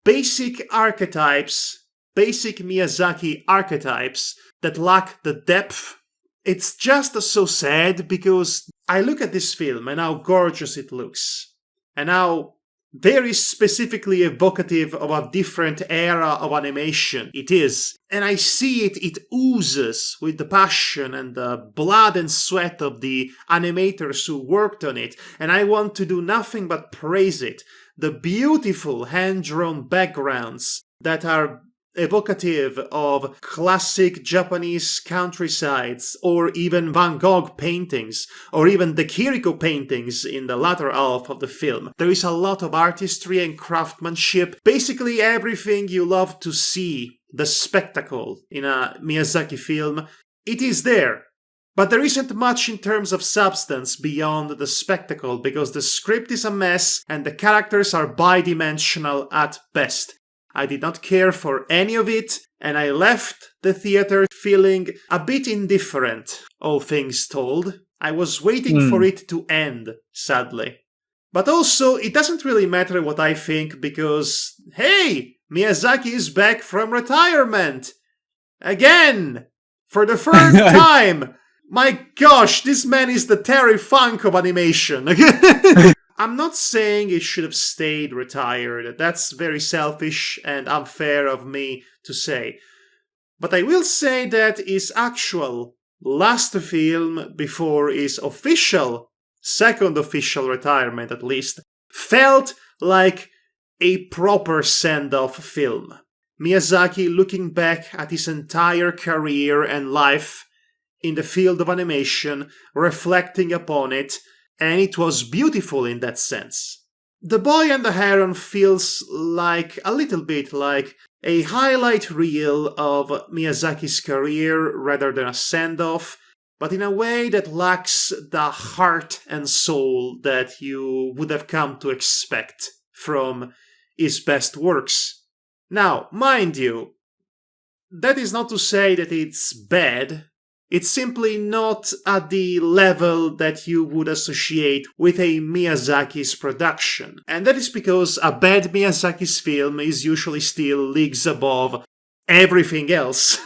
basic archetypes, basic Miyazaki archetypes that lack the depth. It's just so sad because I look at this film and how gorgeous it looks, and how very specifically evocative of a different era of animation it is. And I see it oozes with the passion and the blood and sweat of the animators who worked on it. And I want to do nothing but praise it. the beautiful hand-drawn backgrounds that are evocative of classic Japanese countrysides, or even Van Gogh paintings, or even the Kiriko paintings in the latter half of the film. There is a lot of artistry and craftsmanship, basically everything you love to see, the spectacle in a Miyazaki film, it is there. But there isn't much in terms of substance beyond the spectacle, because the script is a mess and the characters are bidimensional at best. I did not care for any of it, and I left the theater feeling a bit indifferent, all things told. I was waiting for it to end, sadly. But also, it doesn't really matter what I think, because, hey, Miyazaki is back from retirement! Again! For the third time! My gosh, this man is the Terry Funk of animation! I'm not saying it should have stayed retired. That's very selfish and unfair of me to say. But I will say that his actual last film before his second official retirement at least, felt like a proper send-off film. Miyazaki looking back at his entire career and life in the field of animation, reflecting upon it, and it was beautiful in that sense. The Boy and the Heron feels like a little bit like a highlight reel of Miyazaki's career rather than a send-off, but in a way that lacks the heart and soul that you would have come to expect from his best works. Now, mind you, that is not to say that it's bad. It's simply not at the level that you would associate with a Miyazaki's production. And that is because a bad Miyazaki's film is usually still leagues above everything else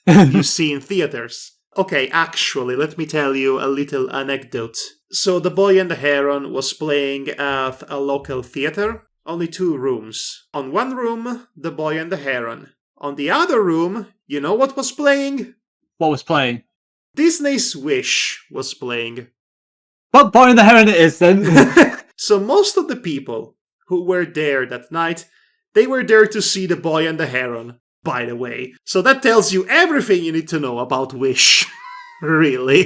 you see in theaters. Okay, actually, let me tell you a little anecdote. So The Boy and the Heron was playing at a local theater. Only 2 rooms. On one room, The Boy and the Heron. On the other room, you know what was playing?
What was playing?
Disney's Wish was playing.
What Boy and the Heron it is, then?
So most of the people who were there that night, they were there to see The Boy and the Heron, by the way. So that tells you everything you need to know about Wish. Really.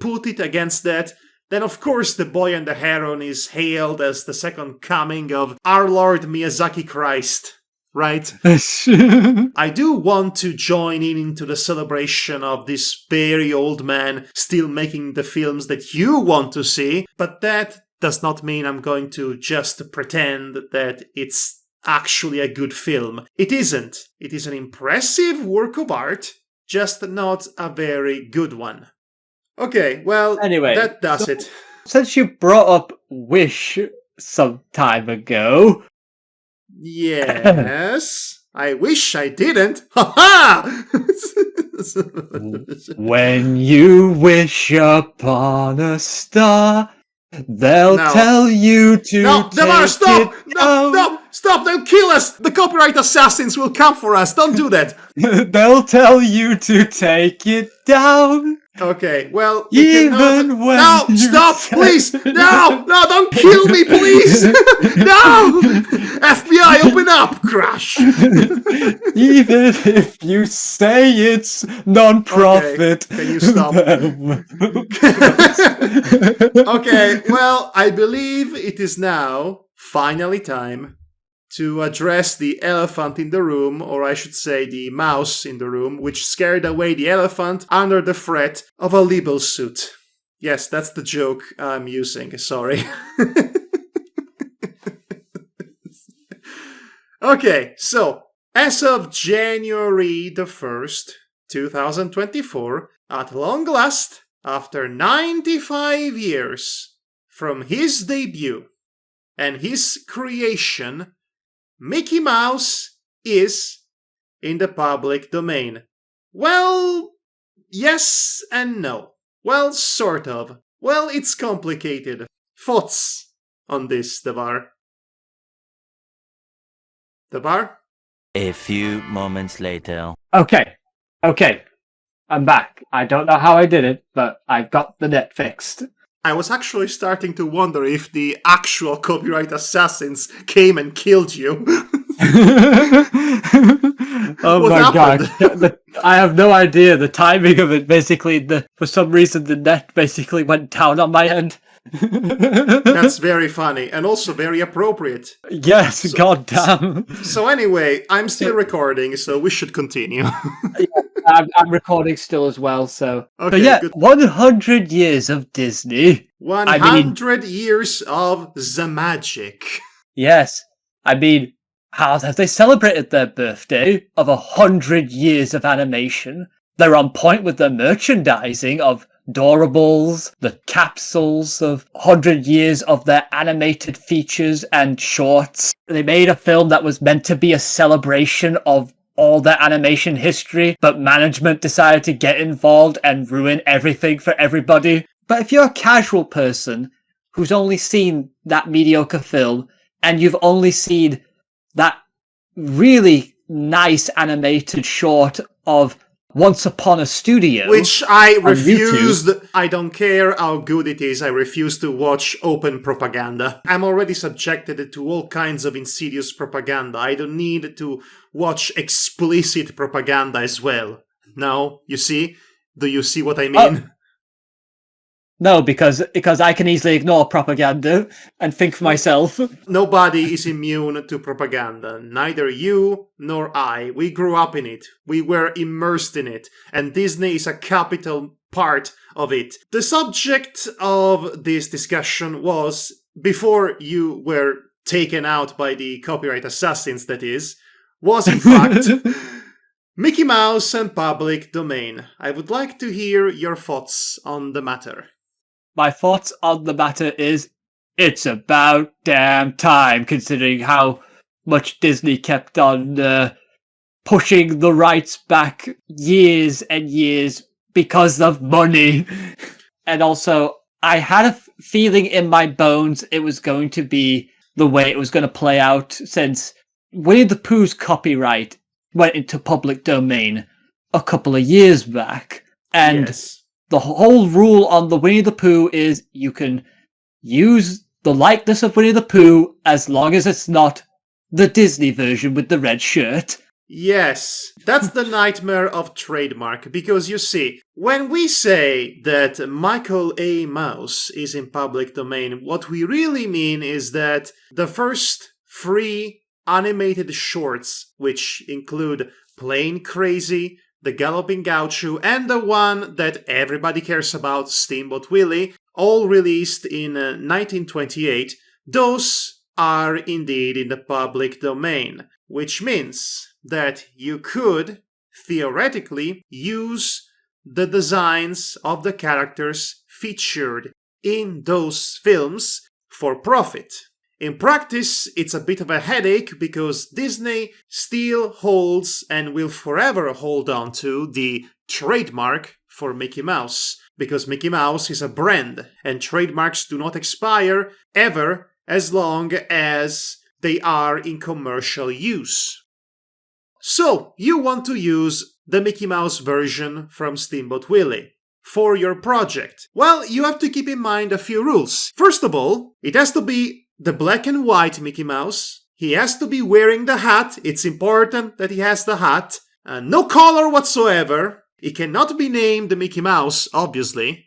Put it against that, then of course The Boy and the Heron is hailed as the second coming of our Lord Miyazaki Christ. Right? I do want to join into the celebration of this very old man still making the films that you want to see, but that does not mean I'm going to just pretend that it's actually a good film. It isn't. It is an impressive work of art, just not a very good one. Okay, well,
anyway,
that does it.
Since you brought up Wish some time ago...
Yes, I wish I didn't. Ha ha!
When you wish upon a star, they'll tell you to
Devar, stop!
No,
Stop! They'll kill us! The copyright assassins will come for us! Don't do that!
They'll tell you to take it down.
Okay, well...
Even when
No! Stop! Please! No! No! Don't kill me, please! No! FBI, open up! Crash!
Even if you say it's non-profit.
Okay, can you stop? Okay, well, I believe it is now finally time to address the elephant in the room, or I should say the mouse in the room, which scared away the elephant under the threat of a libel suit. Yes, that's the joke I'm using, sorry. Okay, so, as of January the 1st, 2024, at long last, after 95 years from his debut and his creation, Mickey Mouse is in the public domain. Well, yes and no. Well, sort of. Well, it's complicated. Thoughts on this, Devar? Devar?
A few moments later.
Okay. I'm back. I don't know how I did it, but I got the net fixed.
I was actually starting to wonder if the actual copyright assassins came and killed you.
Oh
What
my
happened?
god. I have no idea the timing of it. Basically, for some reason, the net basically went down on my end.
That's very funny and also very appropriate.
Yes, goddamn.
So anyway, I'm still recording, so we should continue.
I'm recording still as well, so.
Okay,
But yeah,
good.
100 years of Disney.
100 years of the magic.
Yes. I mean, how have they celebrated their birthday of 100 years of animation? They're on point with their merchandising of Doorables, the capsules of 100 years of their animated features and shorts. They made a film that was meant to be a celebration of all their animation history, but management decided to get involved and ruin everything for everybody. But if you're a casual person who's only seen that mediocre film, and you've only seen that really nice animated short of Once Upon a Studio,
Which I
on
refused.
YouTube.
I don't care how good it is. I refuse to watch open propaganda. I'm already subjected to all kinds of insidious propaganda. I don't need to watch explicit propaganda as well. No, you see? Do you see what I mean?
No, because I can easily ignore propaganda and think for myself.
Nobody is immune to propaganda. Neither you nor I. We grew up in it. We were immersed in it. And Disney is a capital part of it. The subject of this discussion was, before you were taken out by the copyright assassins, that is, was in fact Mickey Mouse and public domain. I would like to hear your thoughts on the matter.
My thoughts on the matter is, it's about damn time, considering how much Disney kept on pushing the rights back years and years because of money. And also, I had a feeling in my bones it was going to be the way it was going to play out, since Winnie the Pooh's copyright went into public domain a couple of years back. And
Yes.
the whole rule on the Winnie the Pooh is you can use the likeness of Winnie the Pooh as long as it's not the Disney version with the red shirt.
Yes, that's the nightmare of trademark, because you see, when we say that Michael A. Mouse is in public domain, what we really mean is that the first 3 animated shorts, which include Plain Crazy, The Galloping Gaucho, and the one that everybody cares about, Steamboat Willie, all released in 1928, those are indeed in the public domain, which means that you could, theoretically, use the designs of the characters featured in those films for profit. In practice, it's a bit of a headache because Disney still holds and will forever hold on to the trademark for Mickey Mouse, because Mickey Mouse is a brand and trademarks do not expire ever as long as they are in commercial use. So, you want to use the Mickey Mouse version from Steamboat Willie for your project. Well, you have to keep in mind a few rules. First of all, it has to be the black and white Mickey Mouse. He has to be wearing the hat. It's important that he has the hat. No color whatsoever. It cannot be named Mickey Mouse, obviously.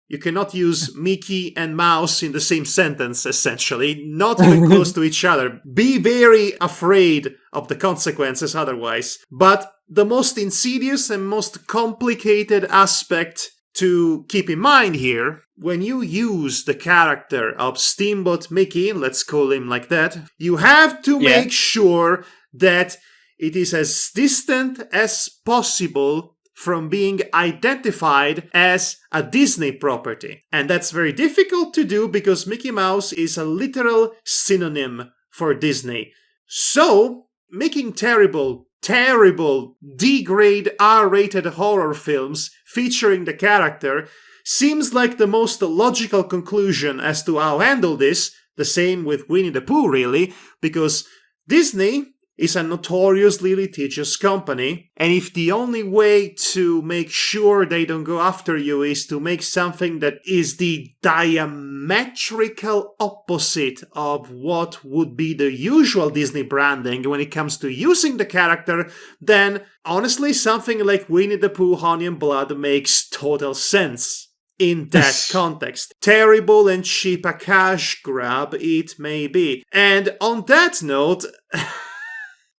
You cannot use Mickey and Mouse in the same sentence, essentially. Not even close to each other. Be very afraid of the consequences otherwise. But the most insidious and most complicated aspect to keep in mind here, when you use the character of Steamboat Mickey, let's call him like that, you have to make sure that it is as distant as possible from being identified as a Disney property. And that's very difficult to do because Mickey Mouse is a literal synonym for Disney. So, making terrible D-grade R-rated horror films featuring the character seems like the most logical conclusion as to how to handle this. The same with Winnie the Pooh, really, because Disney is a notoriously litigious company, and if the only way to make sure they don't go after you is to make something that is the diametrical opposite of what would be the usual Disney branding when it comes to using the character, then honestly something like Winnie the Pooh, Honey and Blood makes total sense. In that context. Terrible and cheap a cash grab it may be. And on that note,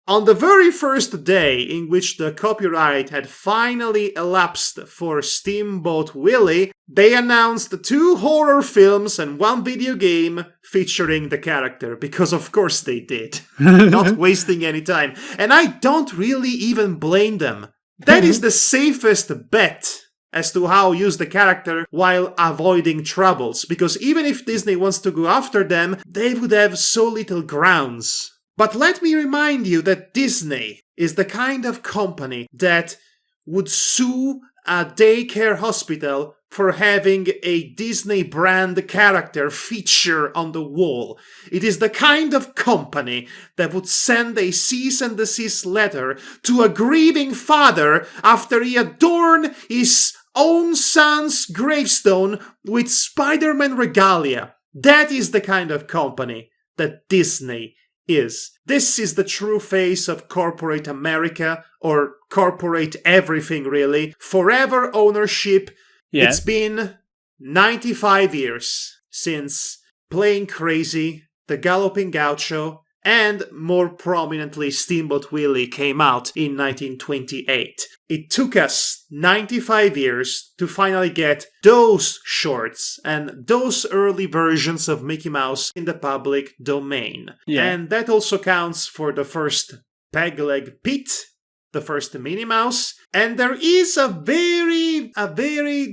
on the very first day in which the copyright had finally elapsed for Steamboat Willie, they announced 2 horror films and 1 video game featuring the character, because of course they did. Not wasting any time. And I don't really even blame them. That is the safest bet as to how to use the character while avoiding troubles, because even if Disney wants to go after them, they would have so little grounds. But let me remind you that Disney is the kind of company that would sue a daycare hospital for having a Disney brand character feature on the wall. It is the kind of company that would send a cease and desist letter to a grieving father after he adorned his own son's gravestone with Spider-Man regalia. That is the kind of company that Disney is. This is the true face of corporate America, or corporate everything really. Forever ownership. Yeah. It's been 95 years since Playing Crazy, The Galloping Gaucho, and more prominently Steamboat Willie came out in 1928. It took us 95 years to finally get those shorts and those early versions of Mickey Mouse in the public domain. Yeah. And that also counts for the first Pegleg Pete, the first Minnie Mouse, and there is a very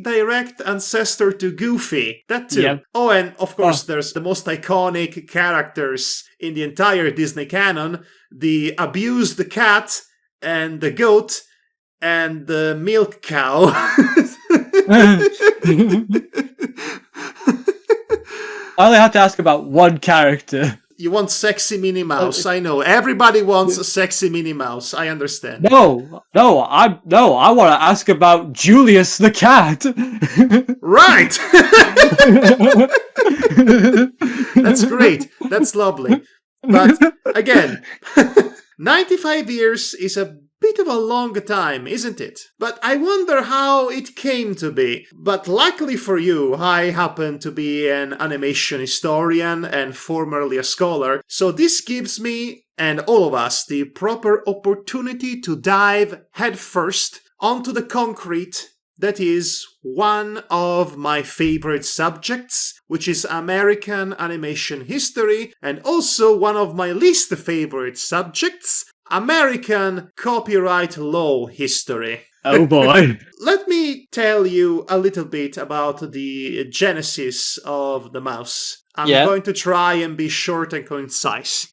direct ancestor to Goofy. That too. Yep. Oh, and of course there's the most iconic characters in the entire Disney canon, the abused cat and the goat and the milk cow.
I only have to ask about one character.
You want sexy Minnie Mouse, I know. Everybody wants a sexy Minnie Mouse, I understand.
No, I want to ask about Julius the cat.
Right! That's great. That's lovely. But, again, 95 years is a bit of a long time, isn't it? But I wonder how it came to be. But luckily for you, I happen to be an animation historian and formerly a scholar, so this gives me, and all of us, the proper opportunity to dive headfirst onto the concrete that is one of my favorite subjects, which is American animation history, and also one of my least favorite subjects, American copyright law history.
Oh boy.
Let me tell you a little bit about the genesis of the mouse. I'm going to try and be short and concise.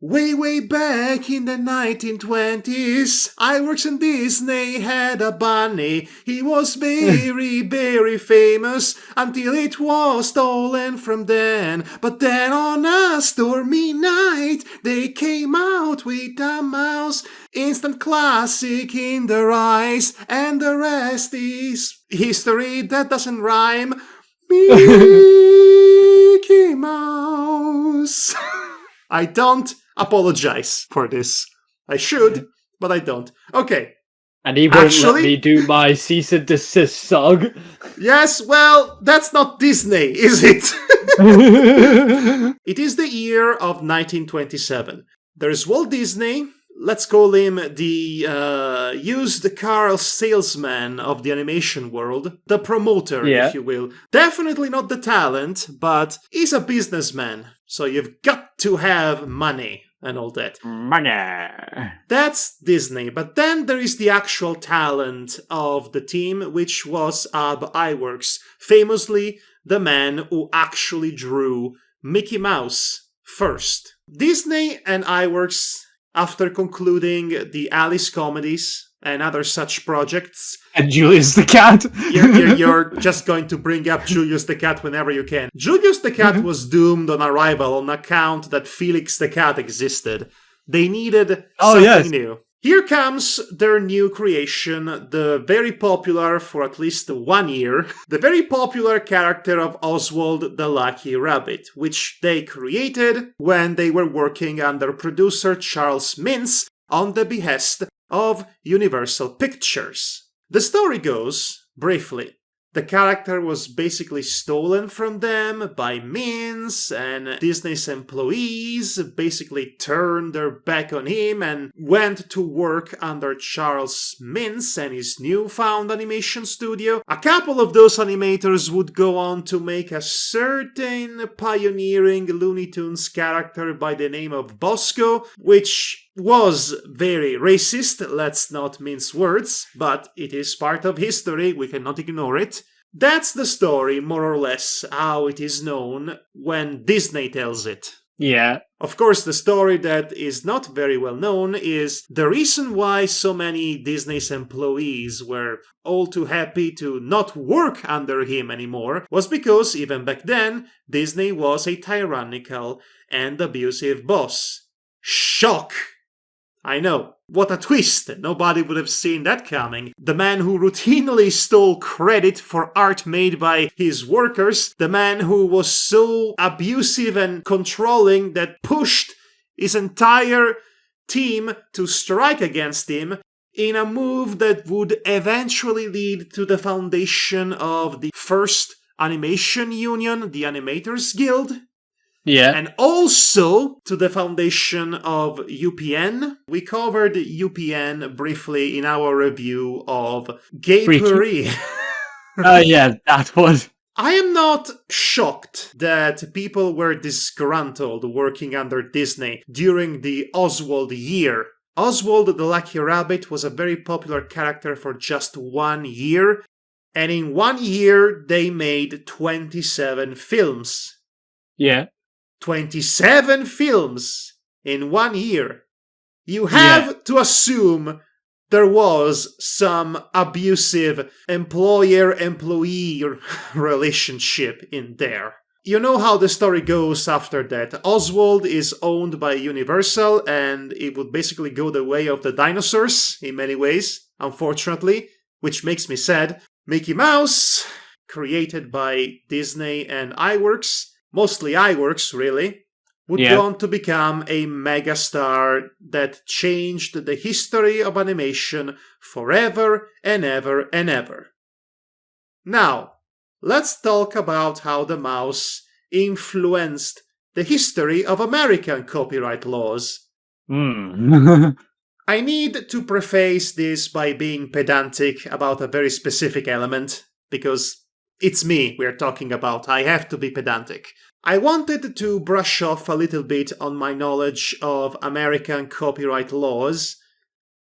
Way back in the 1920s, Iwerks and Disney had a bunny. He was very famous until it was stolen from them. But then on a stormy night, they came out with a mouse. Instant classic in their eyes, and the rest is history that doesn't rhyme. Mickey Mouse. I don't apologize for this. I should, but I don't. Okay.
And he won't let me do my cease and desist song.
Yes, well, that's not Disney, is it? It is the year of 1927. There's Walt Disney. Let's call him the used car salesman of the animation world. The promoter, if you will. Definitely not the talent, but he's a businessman. So you've got to have money and all that.
Money.
That's Disney. But then there is the actual talent of the team, which was Ab Iwerks. Famously, the man who actually drew Mickey Mouse first. Disney and Iwerks, after concluding the Alice comedies and other such projects.
And Julius the Cat.
You're just going to bring up Julius the Cat whenever you can. Julius the Cat was doomed on arrival on account that Felix the Cat existed. They needed
Oh,
something
yes.
new. Here comes their new creation, the very popular, for at least 1 year, the very popular character of Oswald the Lucky Rabbit, which they created when they were working under producer Charles Mintz on the behest of Universal Pictures. The story goes, briefly, the character was basically stolen from them by Mintz, and Disney's employees basically turned their back on him and went to work under Charles Mintz and his newfound animation studio. A couple of those animators would go on to make a certain pioneering Looney Tunes character by the name of Bosco, which was very racist, let's not mince words, but it is part of history, we cannot ignore it. That's the story, more or less, how it is known when Disney tells it.
Yeah.
Of course, the story that is not very well known is the reason why so many Disney's employees were all too happy to not work under him anymore was because, even back then, Disney was a tyrannical and abusive boss. Shock! I know. What a twist! Nobody would have seen that coming. The man who routinely stole credit for art made by his workers, the man who was so abusive and controlling that pushed his entire team to strike against him in a move that would eventually lead to the foundation of the first animation union, the Animators Guild.
Yeah.
And also to the foundation of UPN. We covered UPN briefly in our review of Gay Paris.
Oh, yeah, that was.
I am not shocked that people were disgruntled working under Disney during the Oswald year. Oswald the Lucky Rabbit was a very popular character for just 1 year, and in 1 year they made 27 films.
Yeah.
27 films in 1 year. You have to assume there was some abusive employer-employee relationship in there. You know how the story goes after that. Oswald is owned by Universal, and it would basically go the way of the dinosaurs in many ways, unfortunately, which makes me sad. Mickey Mouse, created by Disney and iWorks, mostly iWorks, really, would go on to become a megastar that changed the history of animation forever and ever and ever. Now, let's talk about how the mouse influenced the history of American copyright laws. I need to preface this by being pedantic about a very specific element, because it's me we're talking about. I have to be pedantic. I wanted to brush off a little bit on my knowledge of American copyright laws,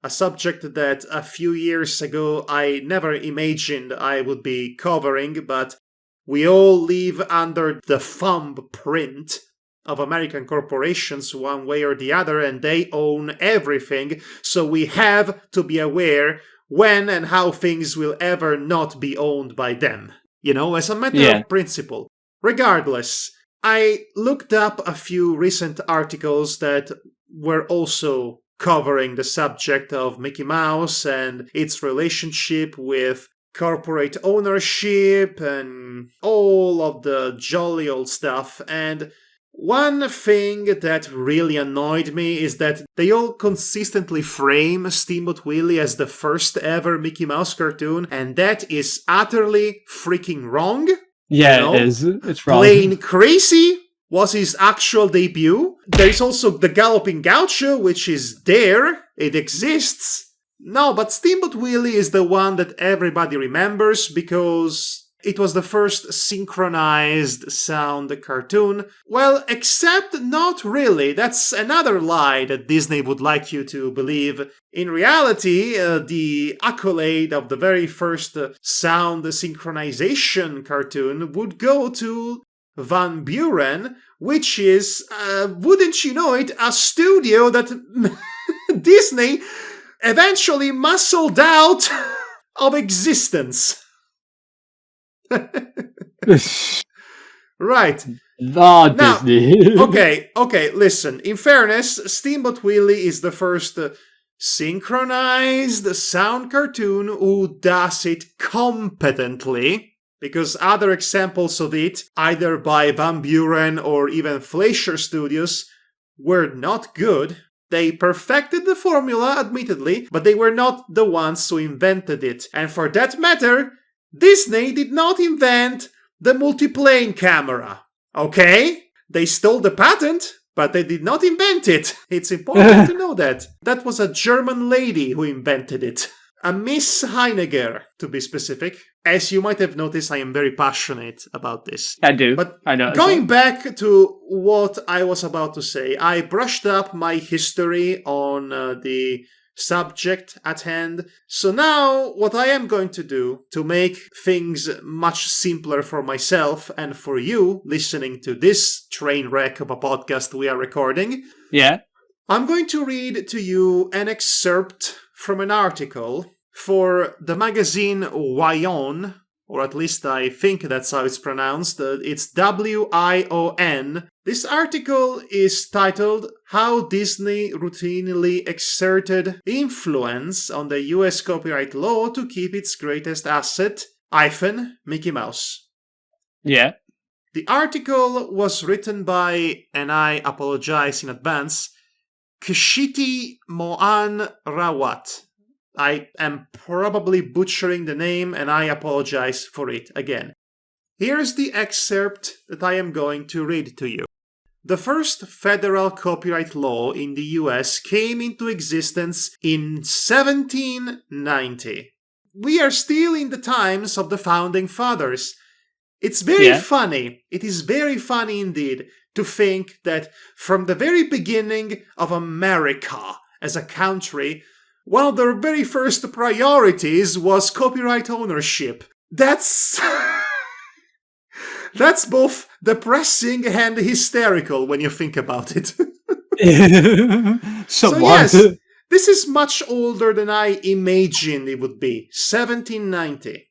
a subject that a few years ago I never imagined I would be covering, but we all live under the thumbprint of American corporations one way or the other, and they own everything, so we have to be aware when and how things will ever not be owned by them. You know, as a matter of principle. Regardless, I looked up a few recent articles that were also covering the subject of Mickey Mouse and its relationship with corporate ownership and all of the jolly old stuff. And one thing that really annoyed me is that they all consistently frame Steamboat Willie as the first ever Mickey Mouse cartoon, and that is utterly freaking wrong.
Yeah, it is. It's wrong.
Plain Crazy was his actual debut. There's also the Galloping Gaucho, which is there. It exists. No, but Steamboat Willie is the one that everybody remembers because it was the first synchronized sound cartoon. Well, except not really. That's another lie that Disney would like you to believe. In reality, the accolade of the very first sound synchronization cartoon would go to Van Buren, which is, wouldn't you know it, a studio that Disney eventually muscled out of existence. Right.
Oh,
Now,
Disney.
okay, listen. In fairness, Steamboat Willie is the first synchronized sound cartoon who does it competently, because other examples of it, either by Van Buren or even Fleischer Studios, were not good. They perfected the formula, admittedly, but they were not the ones who invented it. And for that matter, Disney did not invent the multiplane camera. Okay? They stole the patent, but they did not invent it. It's important to know that. That was a German lady who invented it. A Miss Heinegger, to be specific. As you might have noticed, I am very passionate about this.
I do.
But
I know.
going back to what I was about to say, I brushed up my history on the subject at hand. So now, what I am going to do to make things much simpler for myself and for you listening to this train wreck of a podcast we are recording,
Yeah.
I'm going to read to you an excerpt from an article for the magazine Wion, or at least I think that's how it's pronounced. It's WION. This article is titled How Disney Routinely Exerted Influence on the US Copyright Law to Keep Its Greatest Asset, Mickey Mouse.
Yeah.
The article was written by, and I apologize in advance, Kshiti Mohan Rawat. I am probably butchering the name, and I apologize for it again. Here's the excerpt that I am going to read to you. The first federal copyright law in the US came into existence in 1790. We are still in the times of the Founding Fathers. It's very funny. It is very funny indeed to think that from the very beginning of America as a country, one of their very first priorities was copyright ownership. That's both depressing and hysterical when you think about it. So yes, this is much older than I imagined it would be. 1790.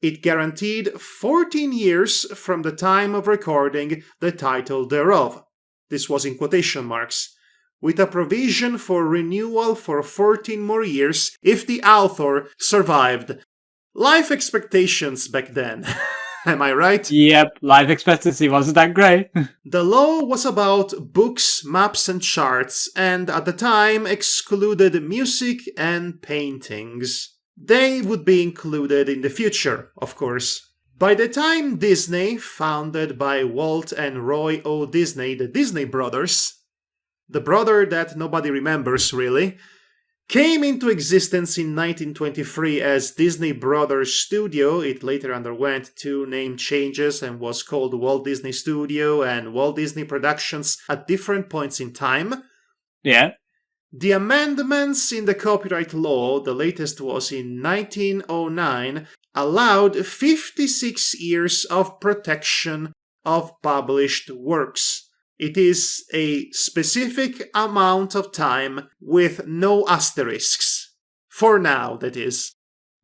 It guaranteed 14 years from the time of recording the title thereof. This was in quotation marks. With a provision for renewal for 14 more years if the author survived. Life expectations back then. Am I right?
Yep, life expectancy wasn't that great.
The law was about books, maps, and charts, and at the time excluded music and paintings. They would be included in the future, of course. By the time Disney, founded by Walt and Roy O. Disney, the Disney brothers, the brother that nobody remembers really, came into existence in 1923 as Disney Brothers Studio. It later underwent 2 name changes and was called Walt Disney Studio and Walt Disney Productions at different points in time.
Yeah.
The amendments in the copyright law, the latest was in 1909, allowed 56 years of protection of published works. It is a specific amount of time with no asterisks. For now, that is.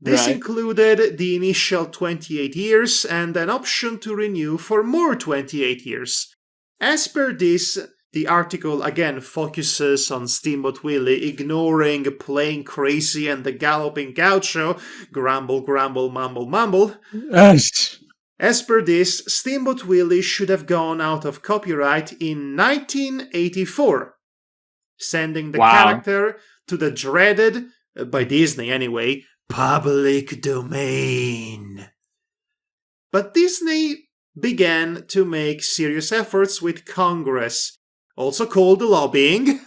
This included the initial 28 years and an option to renew for more 28 years. As per this, the article again focuses on Steamboat Willie ignoring Playing Crazy and the Galloping Gaucho, grumble, grumble, mumble, mumble. As per this, Steamboat Willie should have gone out of copyright in 1984, sending the character to the dreaded, by Disney anyway, public domain. But Disney began to make serious efforts with Congress, also called lobbying,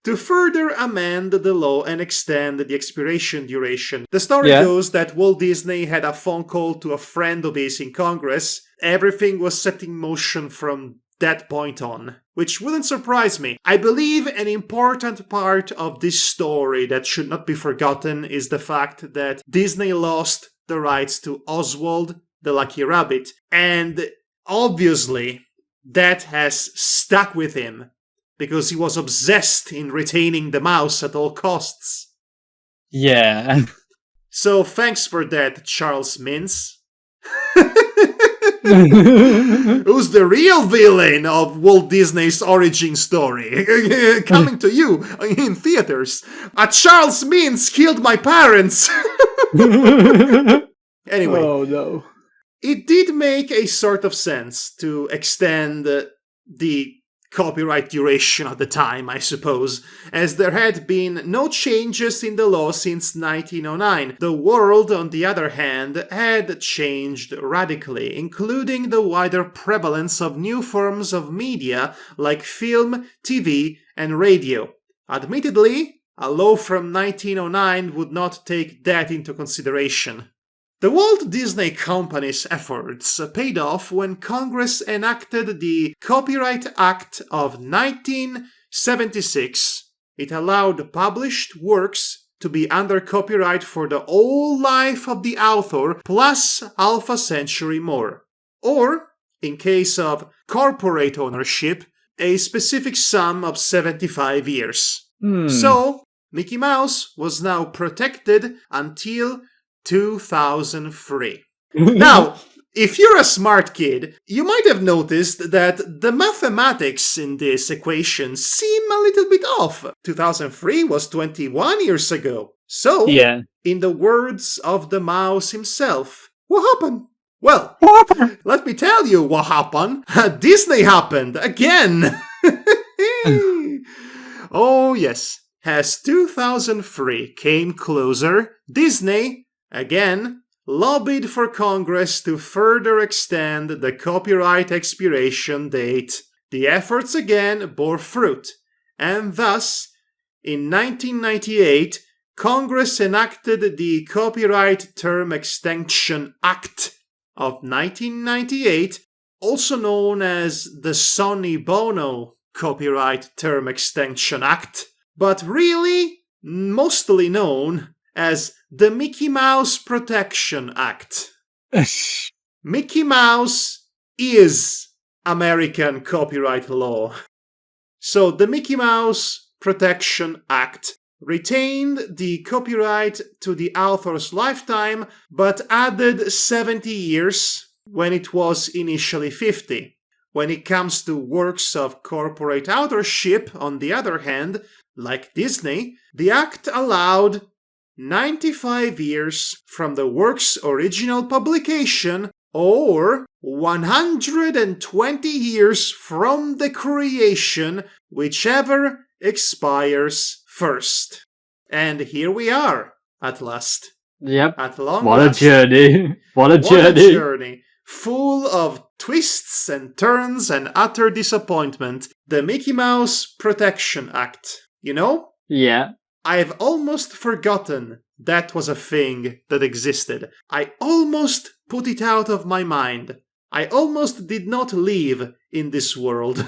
to further amend the law and extend the expiration duration. The story goes that Walt Disney had a phone call to a friend of his in Congress. Everything was set in motion from that point on, which wouldn't surprise me. I believe an important part of this story that should not be forgotten is the fact that Disney lost the rights to Oswald the Lucky Rabbit, and obviously that has stuck with him, because he was obsessed in retaining the mouse at all costs.
Yeah.
So thanks for that, Charles Mintz. Who's the real villain of Walt Disney's origin story? Coming to you in theaters. A Charles Mintz killed my parents. Anyway.
Oh no.
It did make a sort of sense to extend the copyright duration at the time, I suppose, as there had been no changes in the law since 1909. The world, on the other hand, had changed radically, including the wider prevalence of new forms of media like film, TV, and radio. Admittedly, a law from 1909 would not take that into consideration. The Walt Disney Company's efforts paid off when Congress enacted the Copyright Act of 1976. It allowed published works to be under copyright for the whole life of the author plus half a century more. Or, in case of corporate ownership, a specific sum of 75 years. So, Mickey Mouse was now protected until 2003. Now, if you're a smart kid, you might have noticed that the mathematics in this equation seem a little bit off. 2003 was 21 years ago. So, in the words of the mouse himself, what happened? Well, let me tell you what happened. Disney happened again. Oh, yes. As 2003 came closer, Disney again lobbied for Congress to further extend the copyright expiration date. The efforts again bore fruit, and thus, in 1998, Congress enacted the Copyright Term Extension Act of 1998, also known as the Sonny Bono Copyright Term Extension Act, but really mostly known as the Mickey Mouse Protection Act. Mickey Mouse is American copyright law. So the Mickey Mouse Protection Act retained the copyright to the author's lifetime, but added 70 years when it was initially 50. When it comes to works of corporate authorship, on the other hand, like Disney, the Act allowed 95 years from the work's original publication or 120 years from the creation, whichever expires first. And here we are, at last.
Yep.
At long
What
last.
a journey. What a journey.
Full of twists and turns and utter disappointment. The Mickey Mouse Protection Act. You know?
Yeah.
I've almost forgotten that was a thing that existed. I almost put it out of my mind. I almost did not live in this world.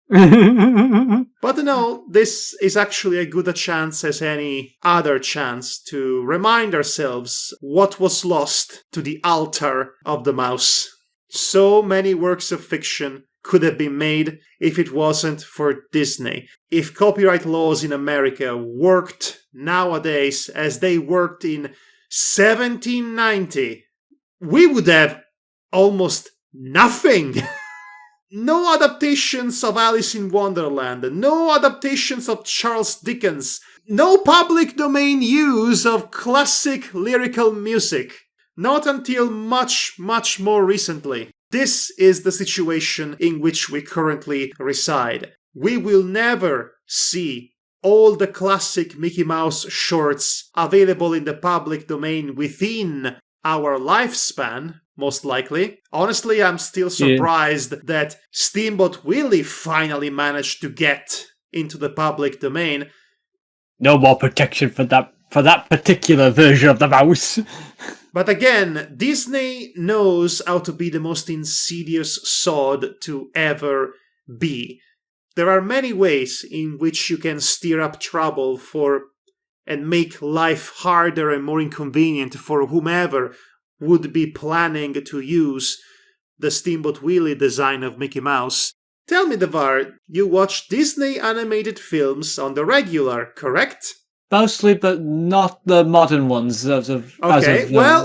But no, this is actually as good a chance as any other chance to remind ourselves what was lost to the altar of the mouse. So many works of fiction could have been made if it wasn't for Disney. If copyright laws in America worked nowadays as they worked in 1790, we would have almost nothing. No adaptations of Alice in Wonderland, no adaptations of Charles Dickens, no public domain use of classic lyrical music. Not until much, much more recently. This is the situation in which we currently reside. We will never see all the classic Mickey Mouse shorts available in the public domain within our lifespan, most likely. Honestly, I'm still surprised that Steamboat Willie finally managed to get into the public domain.
No more protection for that particular version of the mouse.
But again, Disney knows how to be the most insidious sod to ever be. There are many ways in which you can stir up trouble and make life harder and more inconvenient for whomever would be planning to use the Steamboat Willie design of Mickey Mouse. Tell me, Devar, you watch Disney animated films on the regular, correct?
Mostly, but not the modern ones as of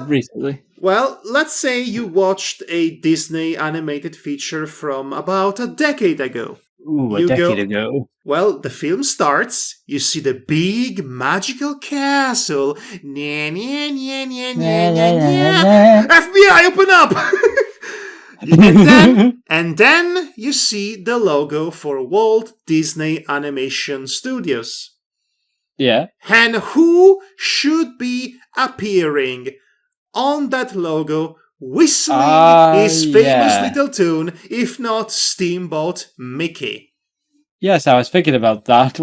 recently.
Well, let's say you watched a Disney animated feature from about a decade ago.
Ooh, a decade ago.
Well, the film starts, you see the big magical castle. FBI, open up! and then you see the logo for Walt Disney Animation Studios.
Yeah.
And who should be appearing on that logo, whistling his famous little tune, if not Steamboat Mickey?
Yes, I was thinking about that.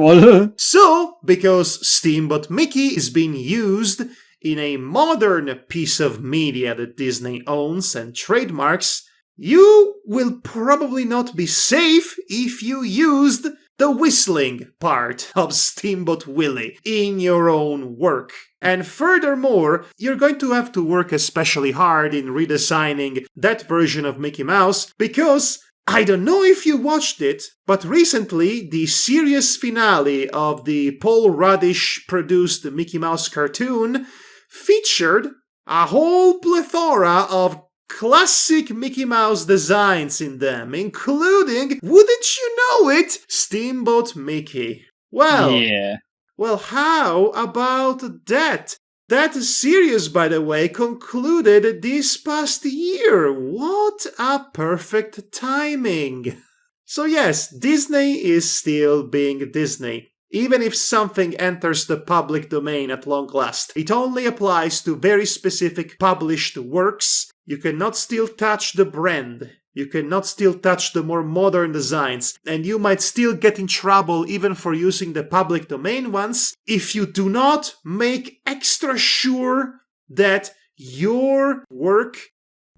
So, because Steamboat Mickey is being used in a modern piece of media that Disney owns and trademarks, you will probably not be safe if you used the whistling part of Steamboat Willie in your own work. And furthermore, you're going to have to work especially hard in redesigning that version of Mickey Mouse because I don't know if you watched it, but recently the series finale of the Paul Radish-produced Mickey Mouse cartoon featured a whole plethora of classic Mickey Mouse designs in them, including, wouldn't you know it, Steamboat Mickey. Well, how about that? That series, by the way, concluded this past year. What a perfect timing. So yes, Disney is still being Disney. Even if something enters the public domain at long last, it only applies to very specific published works. You cannot still touch the brand. You cannot still touch the more modern designs, and you might still get in trouble even for using the public domain ones if you do not make extra sure that your work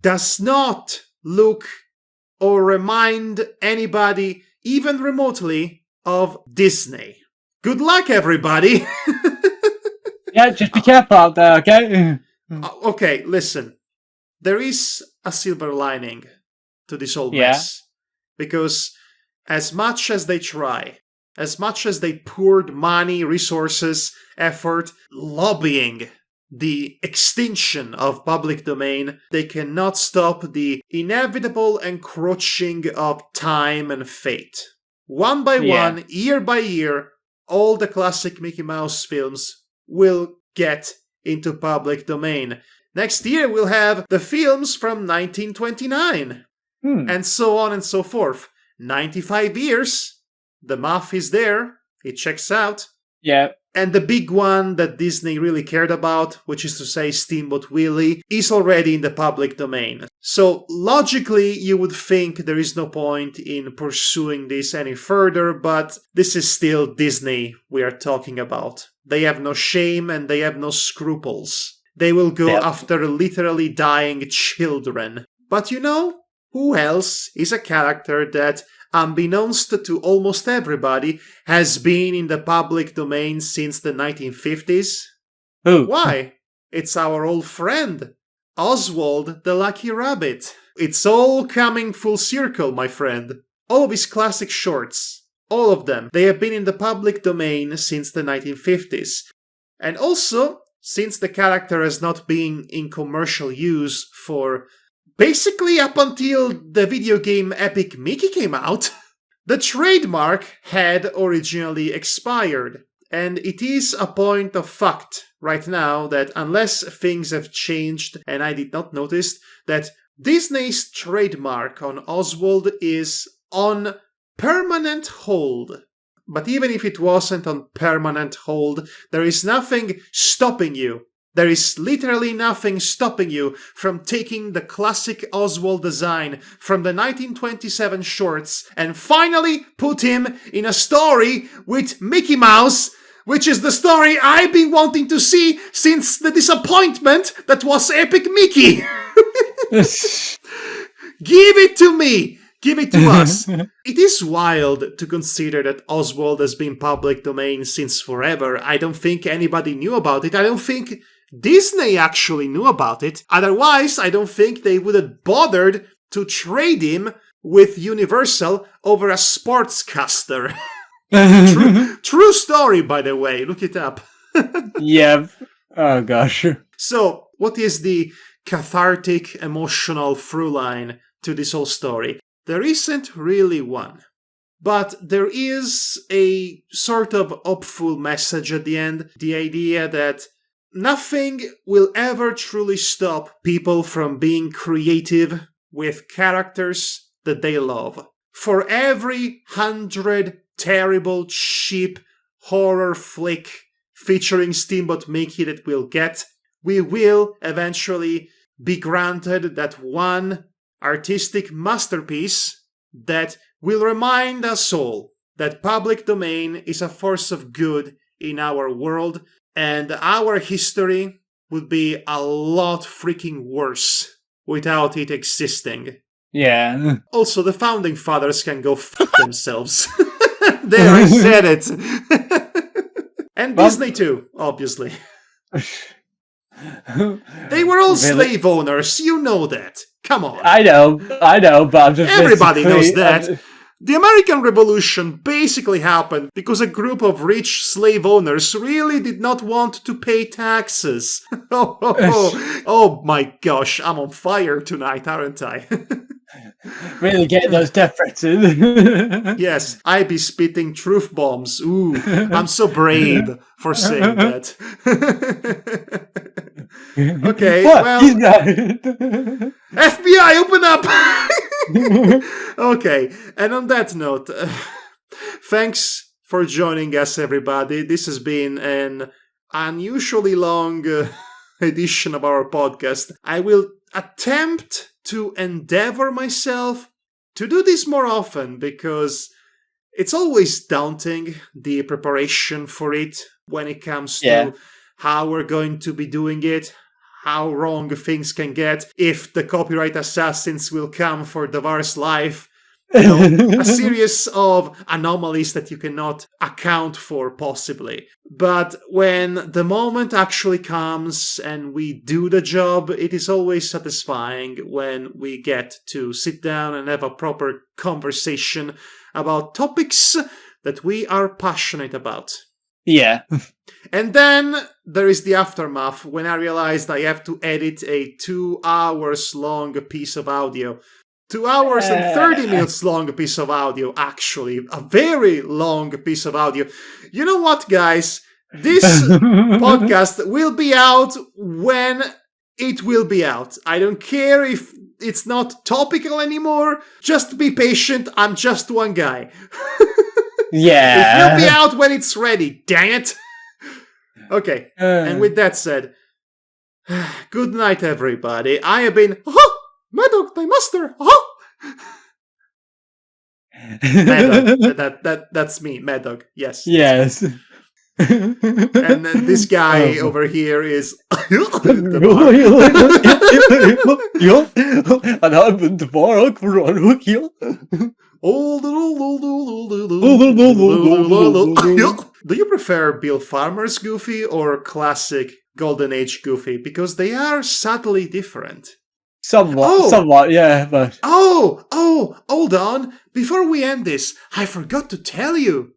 does not look or remind anybody, even remotely, of Disney. Good luck, everybody!
Yeah, just be careful out there, okay?
Okay, listen. There is a silver lining to this whole mess. Because as much as they try, as much as they poured money, resources, effort, lobbying the extinction of public domain, they cannot stop the inevitable encroaching of time and fate. One by one, year by year, all the classic Mickey Mouse films will get into public domain. Next year, we'll have the films from 1929. And so on and so forth. 95 years. The math is there. It checks out.
Yeah.
And the big one that Disney really cared about, which is to say Steamboat Willie, is already in the public domain. So logically, you would think there is no point in pursuing this any further, but this is still Disney we are talking about. They have no shame and they have no scruples. They will go after literally dying children. But you know, who else is a character that, unbeknownst to almost everybody, has been in the public domain since the 1950s?
Who?
Why? It's our old friend, Oswald the Lucky Rabbit. It's all coming full circle, my friend. All of his classic shorts, all of them, they have been in the public domain since the 1950s. And also, since the character has not been in commercial use for basically up until the video game Epic Mickey came out, the trademark had originally expired. And it is a point of fact right now that unless things have changed, and I did not notice, that Disney's trademark on Oswald is on permanent hold. But even if it wasn't on permanent hold, there is nothing stopping you. There is literally nothing stopping you from taking the classic Oswald design from the 1927 shorts and finally put him in a story with Mickey Mouse, which is the story I've been wanting to see since the disappointment that was Epic Mickey. Give it to me! Give it to us. It is wild to consider that Oswald has been public domain since forever. I don't think anybody knew about it. I don't think Disney actually knew about it. Otherwise, I don't think they would have bothered to trade him with Universal over a sportscaster. True story, by the way. Look it up.
Yeah. Oh gosh.
So, what is the cathartic, emotional through line to this whole story? There isn't really one. But there is a sort of hopeful message at the end. The idea that nothing will ever truly stop people from being creative with characters that they love. For every 100 terrible, cheap horror flick featuring Steamboat Mickey that we'll get, we will eventually be granted that one artistic masterpiece that will remind us all that public domain is a force of good in our world, and our history would be a lot freaking worse without it existing.
Yeah.
Also, the founding fathers can go fuck themselves. There, I said it. And Disney too, obviously. They were all slave owners, you know that. Come on.
I know, but I'm just
Everybody knows that. The American Revolution basically happened because a group of rich slave owners really did not want to pay taxes. Oh my gosh, I'm on fire tonight, aren't I?
Really getting those differences.
Yes, I be spitting truth bombs. Ooh, I'm so brave for saying that. Okay,
What?
well...
He's right.
FBI, open up! Okay, and on that note, thanks for joining us, everybody. This has been an unusually long edition of our podcast. I will attempt to endeavor myself to do this more often, because it's always daunting, the preparation for it, when it comes to how we're going to be doing it, how wrong things can get, if the copyright assassins will come for Devar's life. You know, a series of anomalies that you cannot account for, possibly. But when the moment actually comes and we do the job, it is always satisfying when we get to sit down and have a proper conversation about topics that we are passionate about.
Yeah.
And then there is the aftermath, when I realized I have to edit a 2 hours long piece of audio. 2 hours and 30 minutes long piece of audio, actually. A very long piece of audio. You know what, guys? This podcast will be out when it will be out. I don't care if it's not topical anymore. Just be patient. I'm just one guy.
Yeah.
It will be out when it's ready, dang it. Okay, and with that said, good night, everybody. I have been... Madhog, thy master! Madhog. That's me, Madhog. Yes.
Yes.
And then this guy over here is...
And I've been Devar. Do
you prefer Bill Farmer's Goofy or classic Golden Age Goofy? Because they are subtly different.
Somewhat, yeah, but...
hold on. Before we end this, I forgot to tell you.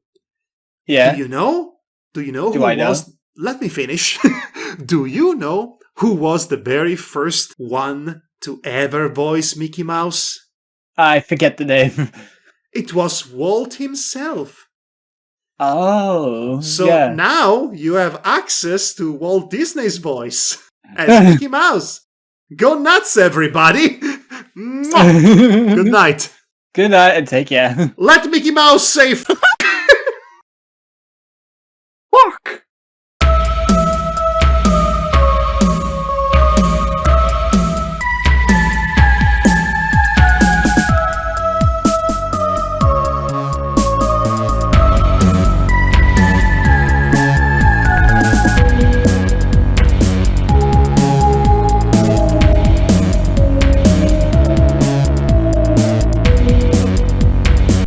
Yeah?
Do you know who
I know?
was... Let me finish. Do you know who was the very first one to ever voice Mickey Mouse?
I forget the name.
It was Walt himself.
Oh,
so
yeah.
Now you have access to Walt Disney's voice as Mickey Mouse. Go nuts, everybody! Good night.
Good night and take care.
Let Mickey Mouse safe.